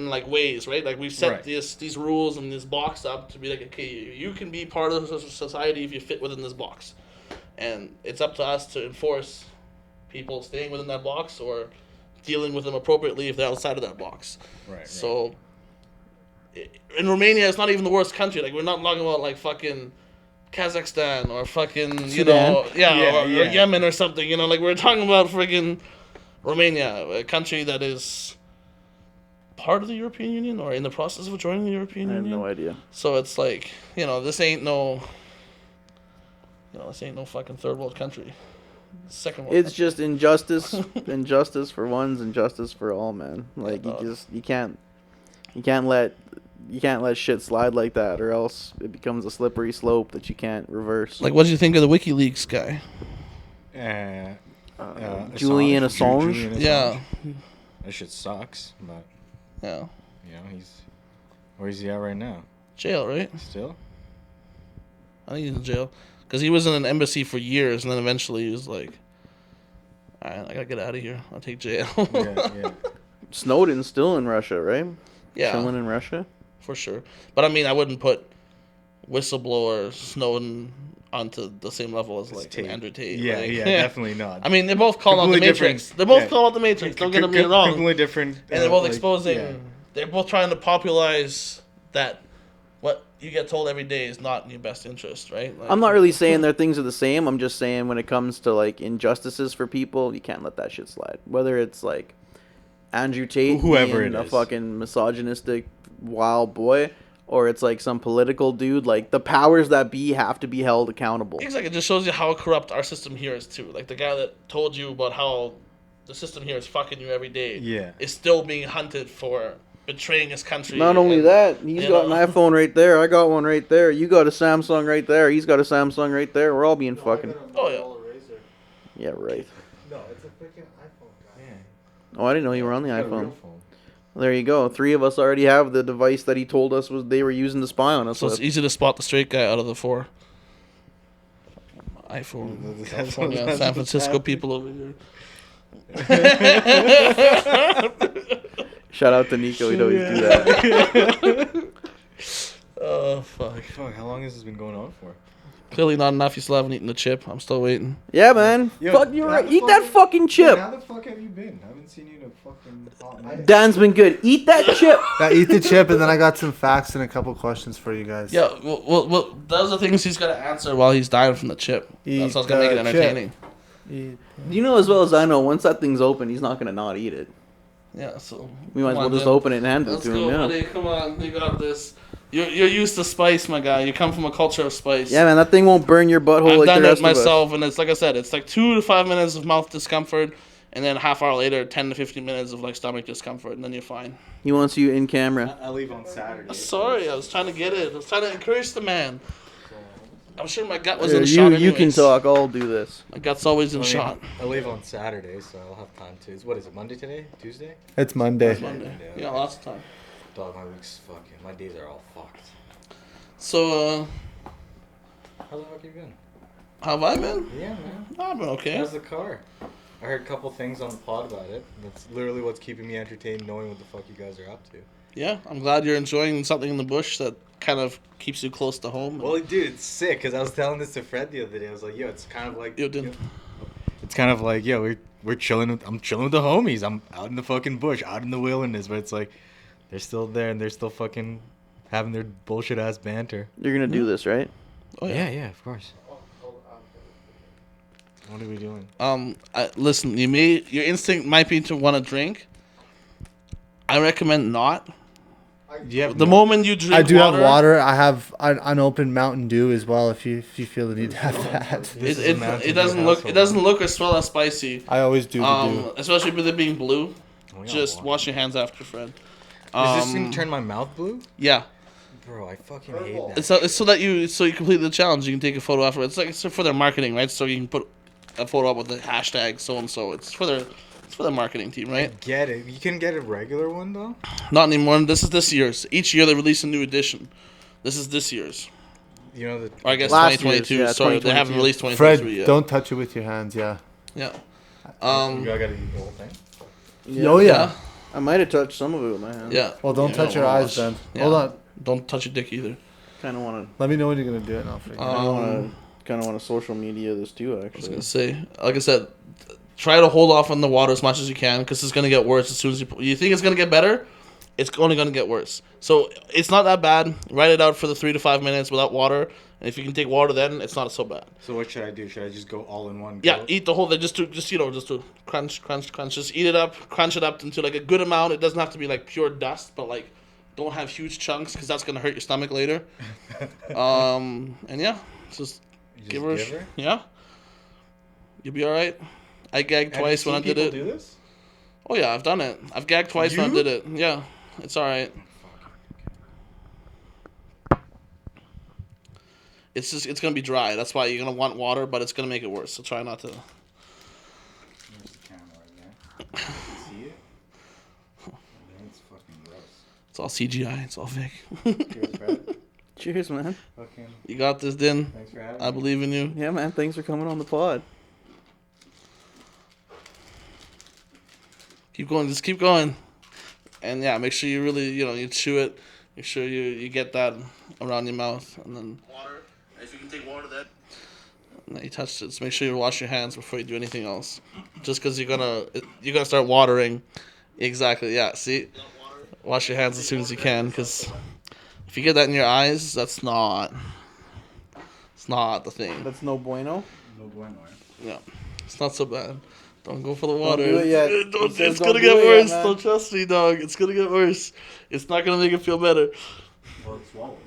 like ways, right? Like, we've set Right. these rules and this box up to be like, okay, you can be part of society if you fit within this box, and it's up to us to enforce people staying within that box or dealing with them appropriately if they're outside of that box. Right. So, in Romania, it's not even the worst country. Like, we're not talking about, like, fucking Kazakhstan or fucking, you know, Yeah, or yeah. Yemen or something, you know, like, we're talking about freaking Romania, a country that is part of the European Union or in the process of joining the European I have Union. no idea. So it's like, this ain't no fucking third world country. Second world It's country. just injustice, injustice for one's injustice for all, man. Like, Yeah, you can't let shit slide like that, or else it becomes a slippery slope that you can't reverse. Like, what do you think of the WikiLeaks guy? Julian Assange? Julian Yeah. That shit sucks, but, Yeah. where's he at right now? Jail, right? Still? I think he's in jail. Because he was in an embassy for years, and then eventually he was like, alright, I gotta get out of here. I'll take jail. Yeah. Snowden's still in Russia, right? Yeah, Chilling in Russia. for sure. But I mean, I wouldn't put whistleblower Snowden onto the same level as, like, Tate. Andrew Tate. Yeah, like, definitely not. I mean, they're both calling out the Completely Matrix. different- They're both yeah. calling out the Matrix. Don't get me wrong. Completely different. And they're both like, exposing. yeah. They're both trying to popularize that what you get told every day is not in your best interest, right? Like, I'm not really saying their things are the same. I'm just saying when it comes to, like, injustices for people, you can't let that shit slide. Whether it's, like, Andrew Tate Whoever being it a is. fucking misogynistic wild boy, or it's like some political dude, like, the powers that be have to be held accountable. Exactly. It just shows you how corrupt our system here is too. Like, the guy that told you about how the system here is fucking you every day. Yeah. Is still being hunted for betraying his country. Not only and- that, he's you got know. an iPhone right there. I got one right there. You got a Samsung right there. He's got a Samsung right there. We're all being fucking. Oh, yeah. Yeah, right. No, it's a freaking iPhone, guy. Oh, I didn't know you were on the Got a iPhone. real phone. There you go. 3 of us already have the device that he told us was they were using to spy on us So it's with. easy to spot the straight guy out of the 4. iPhone, That's California, what's San Francisco happening. people over here. Shout out to Nico. He'd always do that. Oh, fuck. Fuck, how long has this been going on for? Clearly not enough. You still haven't eaten the chip. I'm still waiting. Yeah, man. Yo, Fuck, you're how right. the Eat fuck- that fucking chip. How the fuck have you been? I haven't seen you in a fucking hot minute. Dan's been good. Eat that chip. I eat the chip, and then I got some facts and a couple questions for you guys. Yeah, well, those are things he's got to answer while he's dying from the chip. That's what's going to make it Eat the entertaining. You know as well as I know, once that thing's open, he's not gonna not eat it. Yeah, so. We might as come well on, just Jim. open it and hand it Let's to go, him. Yeah. buddy. Come on. You got this. You're used to spice, my guy. You come from a culture of spice. Yeah, man. That thing won't burn your butthole I've like the done rest it of us. myself, and it's like I said, it's like 2 to 5 minutes of mouth discomfort, and then a half hour later, 10 to 15 minutes of like stomach discomfort, and then you're fine. He wants you in camera. I leave on Saturday. Sorry, I was trying to get it. I was trying to encourage the man. I'm sure my gut was in shot. You can anyways. talk. I'll do this. My gut's always in shot. I leave on Saturday, so I'll have time to. What is it? Monday today? Tuesday? It's Monday. Monday. Yeah, lots of time. Dog, my week's fucking. My days are all fucked. So, How the fuck you been? how have I been? Yeah, man. I've been okay. How's the car? I heard a couple things on the pod about it. That's literally what's keeping me entertained, knowing what the fuck you guys are up to. Yeah, I'm glad you're enjoying something in the bush that kind of keeps you close to home. Well, dude, it's sick because I was telling this to Fred the other day. I was like, yo, it's kind of like. You didn't. It's kind of like, yo, we're chilling. I'm chilling with the homies. I'm out in the fucking bush, out in the wilderness, but it's like they're still there and they're still fucking having their bullshit ass banter. You're gonna do this, right? Oh yeah. Yeah, of course. What are we doing? Listen, your instinct might be to want to drink. I recommend not. Yeah, The moment you drink I do water, have water. I have an unopened Mountain Dew as well. If you feel the need to have that, it doesn't look or smell as spicy. I always do. The Dew. Especially with it being blue. Oh, Just wash your hands after, Fred. Does this thing turn my mouth blue? Yeah. Bro, I fucking hate that. It's so that you complete the challenge. You can take a photo afterwards. It's for their marketing, right? So you can put a photo up with the hashtag so and so. It's for their marketing team, right? Get it. You can get a regular one, though? Not anymore. This is this year's. Each year they release a new edition. This is this year's. You know, Or I guess Last 2022. year's, yeah, Sorry, they 2022. haven't released Fred, 2023 yet. don't touch it with your hands. Yeah. Yeah. you gotta eat the whole thing? Oh yeah. Yeah. I might have touched some of it with my hand. Yeah. Well, don't Yeah, touch your well, eyes then. yeah. Hold on. Don't touch your dick either. Kind of want to. Let me know when you're gonna do it, and I'll figure it out. Kind of want to social media this too. I was Actually, gonna say, like I said, try to hold off on the water as much as you can because it's gonna get worse as soon as you think it's gonna get better. It's only gonna get worse. So it's not that bad. Write it out for the 3 to 5 minutes without water, and if you can take water, then it's not so bad. So what should I do? Should I just go all in one? Yeah, go? eat the whole thing. Just to crunch. Just eat it up, crunch it up into like a good amount. It doesn't have to be like pure dust, but like don't have huge chunks because that's gonna hurt your stomach later. And yeah, just You give just her. Yeah, you'll be all right. I gagged Have you twice when I seen did it. people do this? Oh yeah, I've done it. I've gagged twice when I You? did it. Yeah, it's all right. It's gonna be dry. That's why you're gonna want water, but it's gonna make it worse. So try not to. There's the camera right there. See it? It's fucking gross. It's all CGI. It's all fake. Cheers, Fred. cheers, man. Fucking You got this, Din. thanks for having I me. believe in you. Yeah, man. Thanks for coming on the pod. Keep going. Just keep going. And yeah, make sure you really, you chew it. Make sure you get that around your mouth, and then water. If you can take water, that. And then you touch it. Just make sure you wash your hands before you do anything else. Just because you're gonna start watering. Exactly. Yeah. See. Wash your hands as soon as you can, because if you get that in your eyes, it's not the thing. That's no bueno. No bueno, eh? Yeah, it's not so bad. Don't go for the water. do it yet. Don't- It says it's don't gonna do get it yet, worse. man. Don't trust me, dog. It's gonna get worse. It's not gonna make it feel better. Well, it's swallowed.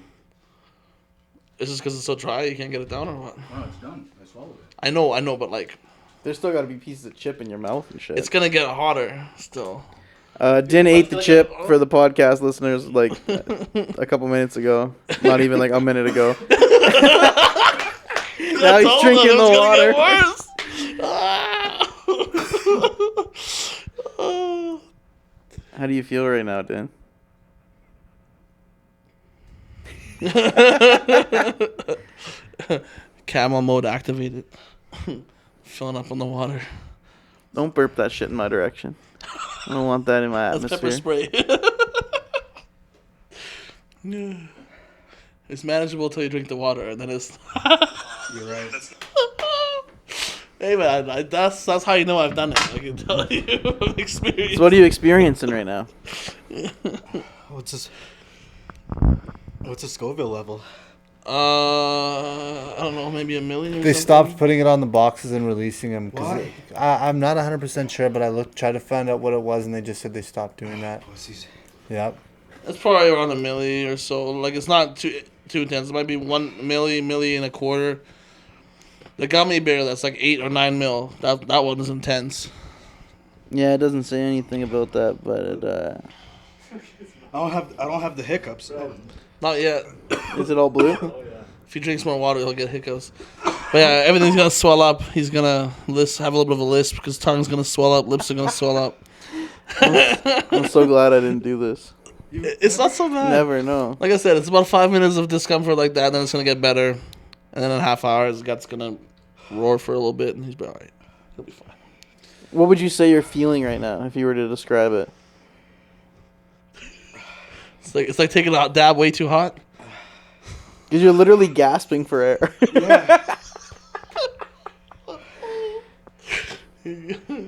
Is this because it's so dry you can't get it down, or what? No, it's done. I swallowed it. I know, but like, There's still got to be pieces of chip in your mouth and shit. it's gonna get hotter still. Din ate the like chip a- for the podcast listeners like a couple minutes ago. Not even like a minute ago. Now I he's told drinking them the it's water. gonna get worse. Ah. How do you feel right now, Din? Camel mode activated. Filling up on the water. Don't burp that shit in my direction. I don't want that in my That's pepper atmosphere. spray. Yeah. It's manageable until you drink the water, and then it's. You're right. Hey man, that's how you know I've done it. I can tell you from experience. So what are you experiencing right now? What's a Scoville level? I don't know, maybe a million. Or They something? stopped putting it on the boxes and releasing them. Why? I'm not 100% sure, but I tried to find out what it was, and they just said they stopped doing that. Pussies. Yep. It's probably around a milli or so. Like it's not too intense. It might be 1 milli and a quarter. The gummy bear that's like 8 or 9 mil. That one is intense. Yeah, it doesn't say anything about that, but it, I don't have the hiccups. Not yet. is it all blue? If he drinks more water, he'll get hiccups. But yeah, everything's gonna swell up. He's gonna have a little bit of a lisp because tongue's gonna swell up, lips are gonna swell up. I'm so glad I didn't do this. It's not so bad. Never know. Like I said, it's about 5 minutes of discomfort like that, and then it's gonna get better. And then in a half hour, his gut's gonna roar for a little bit, and he's be alright. He'll be fine. What would you say you're feeling right now if you were to describe it? It's like taking a dab way too hot. Because you're literally gasping for air. Yeah.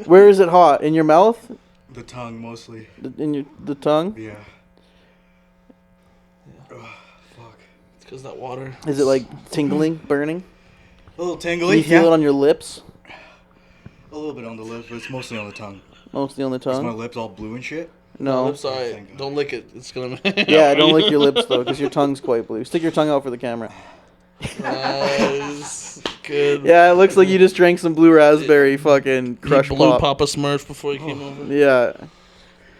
Where is it hot? In your mouth? The tongue mostly. The tongue? Yeah. Ugh, fuck. It's because that water. Is it like tingling, burning? A little Can tingly. you feel it on your lips? A little bit on the lips, but it's mostly on the tongue. Mostly on the Is my tongue? lips all blue and shit? No. Lips, alright. Don't lick it. It's gonna. Yeah, don't lick your lips though, because your tongue's quite blue. Stick your tongue out for the camera. Nice. Good. Yeah, it looks like you just drank some blue raspberry fucking crush Blue pop. Papa Smurf before he came over. Yeah.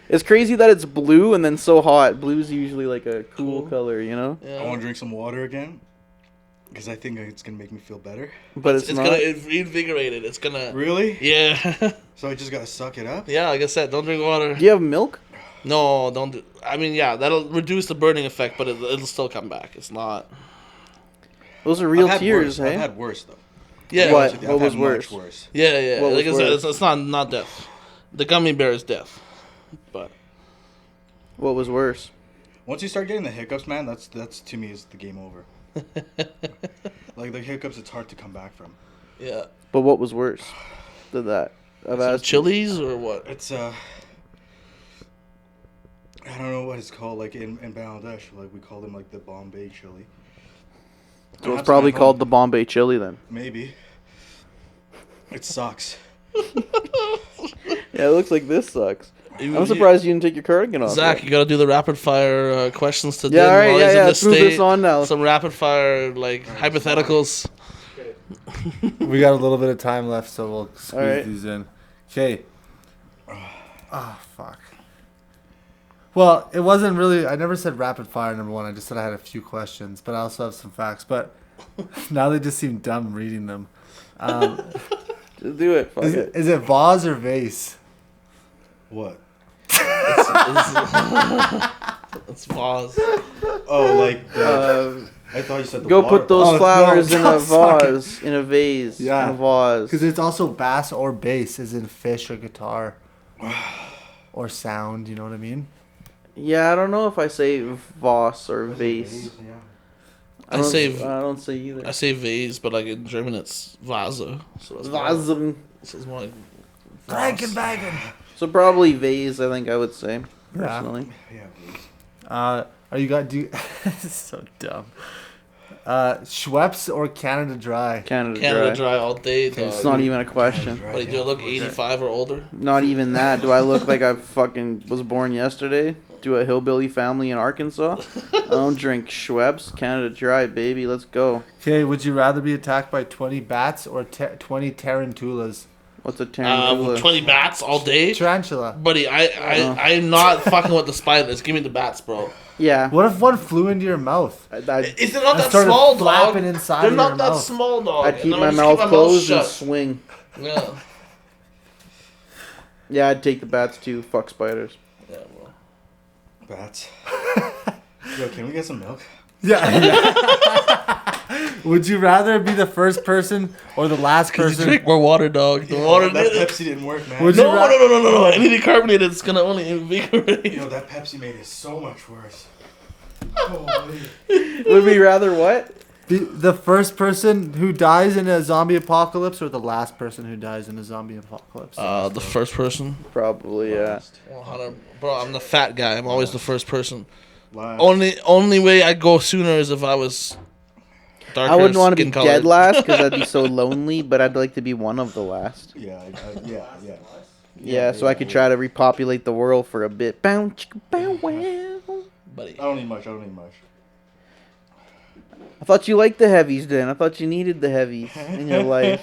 It's crazy that it's blue and then so hot. Blue's usually like a cool color, you know? Yeah. I want to drink some water again. Because I think it's going to make me feel better. But it's not. gonna reinvigorate it. It's gonna. Really? Yeah. So I just got to suck it up? Yeah, like I said, don't drink water. Do you have milk? No, don't do. I mean, yeah, that'll reduce the burning effect, but it'll still come back. It's not. Those are real I've had tears, worse. hey? I've had worse, though. Yeah. What? I've What had was much worse? worse. Yeah, yeah. What Like I was said, worse? it's not death. The gummy bear is death, but What was worse? Once you start getting the hiccups, man, that's to me is the game over. Like the hiccups, it's hard to come back from. yeah. But what was worse than that? I've Some asked. chilies or what? It's I don't know what it's called. Like in Bangladesh, like we call them like the Bombay chili. So it's probably called the Bombay chili then. Maybe. It sucks. Yeah, it looks like this sucks. You- I'm surprised you didn't take your cardigan off. Zach, yet. you gotta do the rapid fire questions to Yeah, Din all right, while yeah, he's in yeah. the Let's move this state. on now. Some rapid fire hypotheticals. We got a little bit of time left, so we'll squeeze Alright. these in. Okay. Oh, fuck. Well, it wasn't really... I never said rapid fire, number one. I just said I had a few questions, but I also have some facts. But now they just seem dumb reading them. Just do it. Fuck it. Is it vase or vase? What? Let's pause. Oh, like the, I thought you said the Go water put those bottle. flowers in a no, fuck it. vase, in a vase, Yeah. in a vase. Because it's also bass or bass, as in fish or guitar. Or sound, you know what I mean? Yeah, I don't know if I say vase or vase. Yeah. I say I don't say either. I say vase, but like in German it's Vase. So that's Vase. So it's more like Frankenwagen. So probably vase, I think I would say, Yeah. personally. Yeah, please. Are you got do? This is so dumb. Schweppes or Canada Dry? Canada Canada Dry. Dry all day. Dog. It's not even a question. But do I look 85 or older? Not even that. Do I look like I fucking was born yesterday? To a hillbilly family in Arkansas? I don't drink Schweppes. Canada Dry, baby. Let's go. Okay, would you rather be attacked by 20 bats or 20 tarantulas? What's a tarantula? 20 bats all day? Tarantula. Buddy, I'm not fucking with the spiders. Give me the bats, bro. Yeah. What if one flew into your mouth? Is it not I that started small, dog? flapping inside They're of not your that mouth. small, dog. I'd keep And then my I'll mouth just closed and shut. swing. Yeah. Yeah, I'd take the bats too. Fuck spiders. Yeah, bro. Bats. Yo, can we get some milk? Yeah. Would you rather be the first person or the last person? Drink more water, dog. The water. That Pepsi didn't work, man. Would you No, ra- no. Anything carbonated is gonna only invigorate. Yo, that Pepsi made it so much worse. Holy. Would we rather what? Be the first person who dies in a zombie apocalypse or the last person who dies in a zombie apocalypse? The first person. Probably, yeah. 100. Bro, I'm the fat guy. I'm always the first person. Last. Only way I'd go sooner is if I was darker. I wouldn't want to be skin dead colored. last because I'd be so lonely, but I'd like to be one of the last. Yeah. Yeah, so I could try to repopulate the world for a bit. Bow, chicka, bow, wow. Buddy. I don't need much. I thought you liked the heavies, then. I thought you needed the heavies in your life.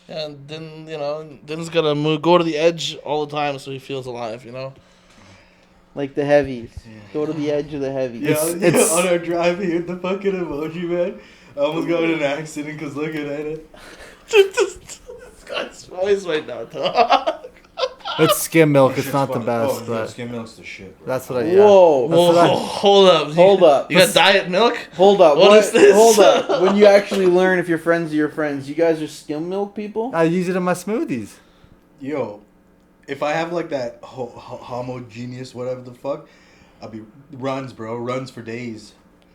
And then, Din's gonna go to the edge all the time so he feels alive, Like the heavies. Go to the edge of the heavies. It's- on our drive here, the fucking emoji, man. I almost got in an accident because looking at it. This guy's voice right now, dog. It's skim milk. It's not the best, Oh, but skim milk's the shit, bro. that's what I. Whoa. That's what I- Hold up. Hold up. You got diet milk? Hold up. What is this? Hold up. When you actually learn if your friends are your friends, you guys are skim milk people? I use it in my smoothies. Yo, if I have like that homogeneous whatever the fuck, I'll be runs, bro. Runs for days.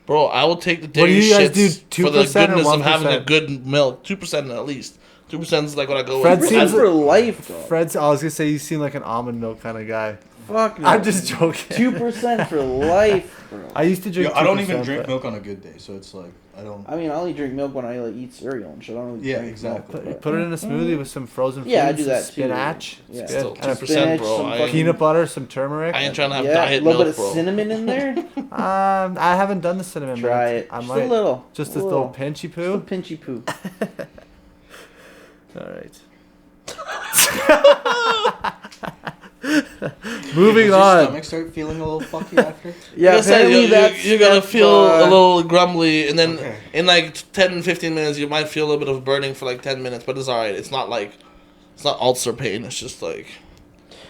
Bro, I will take the What do dairy you guys shits do, for the 2% or goodness of having a 1%? good milk. 2% at least. 2% is like what I go Fred with. seems That's for life, dog. Fred's. I was gonna say you seem like an almond milk kind of guy. Fuck no. I'm just joking. 2% for life, bro. I used to drink. Yo, I don't even 2%, drink but- milk on a good day, so it's like I don't. I mean, I only drink milk when I like eat cereal and shit. I don't really Yeah, drink exactly. milk. Put it in a smoothie with some frozen fruits, Yeah, I do that too. spinach. Yeah. It's Still good. And a 2%, spinach, bro. some I fucking- peanut butter, some turmeric. ain't trying to have Yeah, a diet little milk, bit of bro. cinnamon in there. I haven't done the cinnamon. Try milk. it. I Just might. a little. Just a little pinchy Just a poo. pinchy poo. All right. Moving Does your on. stomach start feeling a little fucky after? Yeah, Like I said, apparently you're gonna that's, feel a little grumbly, and then Okay. in like 10, 15 minutes, you might feel a little bit of burning for like 10 minutes, but it's alright. It's not ulcer pain. It's just like,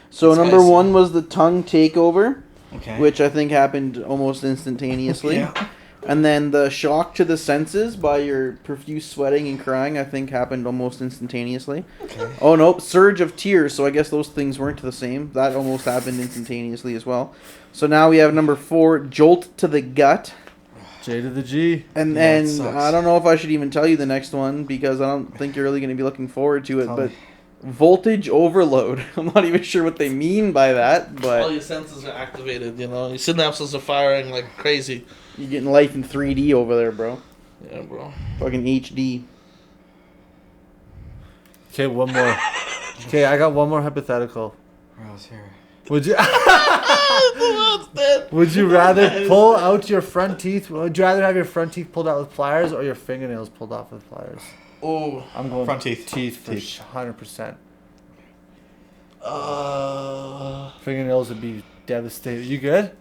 So It's number spicy. 1 was the tongue takeover, Okay. which I think happened almost instantaneously. Yeah. And then the shock to the senses by your profuse sweating and crying, I think happened almost instantaneously. Okay. Oh nope, surge of tears. So I guess those things weren't the same. That almost happened instantaneously as well. So now we have number 4, jolt to the gut. J to the G. And Yeah, it then sucks. I don't know if I should even tell you the next one because I don't think you're really going to be looking forward to it. Tell But me. voltage overload. I'm not even sure what they mean by that, all but your senses are activated. You know, your synapses are firing like crazy. you're getting life in 3D over there, bro. Yeah, bro. Fucking HD. Okay, one more. Okay, I got one more hypothetical. Gross here. Would you That's dead. would you rather pull out your front teeth? Would you rather have your front teeth pulled out with pliers or your fingernails pulled off with pliers? Oh, I'm going Front teeth. Teeth for Teeth. 100%. uh, Fingernails would be devastated. You good?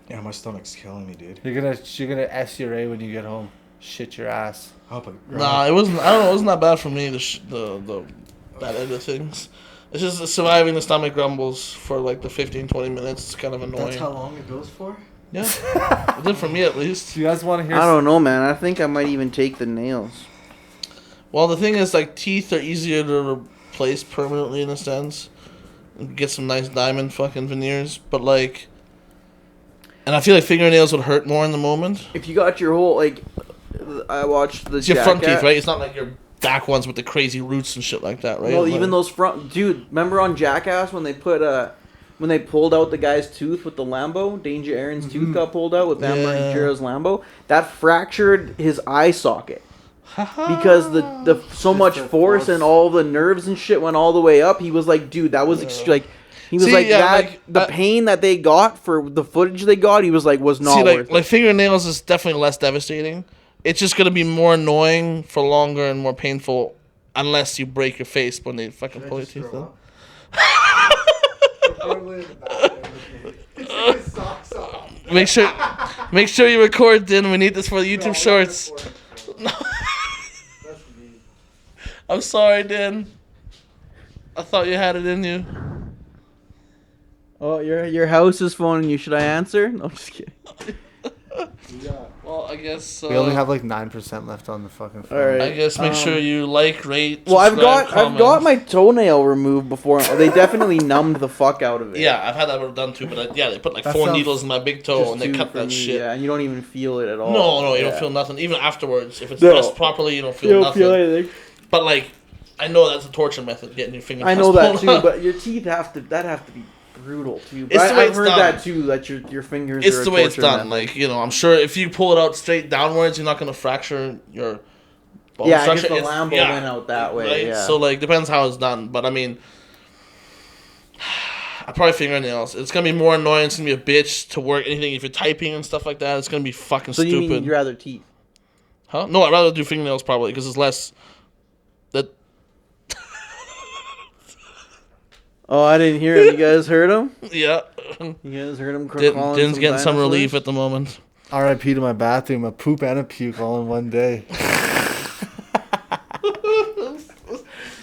Yeah, my stomach's killing me, dude. You're gonna S your A when you get home. Shit your ass. I hope I nah, it wasn't. I don't know. It wasn't that bad for me. The that end of things. It's just surviving the stomach grumbles for like the 15, 20 minutes. It's kind of annoying. That's how long it goes for? Yeah, it did for me at least. Do you guys want to hear? I don't know, man. I think I might even take the nails. Well, the thing is, like, teeth are easier to replace permanently in a sense. Get some nice diamond fucking veneers, but like, and I feel like fingernails would hurt more in the moment. If you got your whole like, I watched the. It's your front Jackass- teeth, right? It's not like your back ones with the crazy roots and shit like that, right? Well, Like- even those front, dude. Remember on Jackass when they put when they pulled out the guy's tooth with the Lambo, Danger Aaron's tooth got pulled out with Bam Yeah. Margera's Lambo. That fractured his eye socket because the so much the force force. and all the nerves and shit went all the way up. He was like, dude, that was like. He was See, like yeah, that. like, the pain that they got for the footage they got, he was like, was not See, worth like it. fingernails is definitely less devastating. It's just gonna be more annoying for longer and more painful, unless you break your face when they fucking pull your teeth out. Make sure you record, Din. We need this for the YouTube shorts. I'm sorry, Din. I thought you had it in you. Oh, your house is phoning you. Should I answer? No, I'm just kidding. Well, I guess. We only have like 9% left on the fucking phone. All right. I guess make sure you like, rate. Well, I've subscribe, got comment. my toenail removed before. They definitely numbed the fuck out of it. Yeah, I've had that done too, but they put like That 4 sounds- needles in my big toe Just and they two cut for that me, shit. Yeah, and you don't even feel it at all. No, you Yeah. don't feel nothing. Even afterwards, if it's No. pressed properly, you don't feel You don't nothing. feel anything. But like, I know that's a torture method, getting your fingernails I know that pulled too, out. but your teeth have to be brutal too. But It's the way I've it's heard done. that too. That your fingers. It's are a the way it's torture done. method. Like, I'm sure if you pull it out straight downwards, you're not gonna fracture your bone Yeah, I guess structure. the Lambo went out that way, Right? yeah. So like, depends how it's done. But I mean, I probably fingernails. It's gonna be more annoying. It's gonna be a bitch to work anything if you're typing and stuff like that. It's gonna be fucking So you stupid. mean you'd rather teeth? Huh? No, I'd rather do fingernails probably because it's less. That Oh, I didn't hear him. You guys heard him? Yeah. You guys heard him calling Din's getting some dinosaurs? relief at the moment. R.I.P. to my bathroom. A poop and a puke all in one day.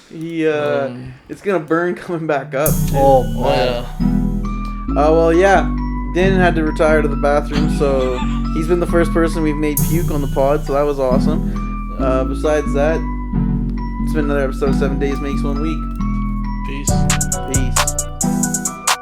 He it's gonna burn coming back up. Oh, Oh, man. yeah. Well, yeah. Din had to retire to the bathroom, so he's been the first person we've made puke on the pod, so that was awesome. Besides that, it's been another episode of 7 Days Makes 1 Week. Peace.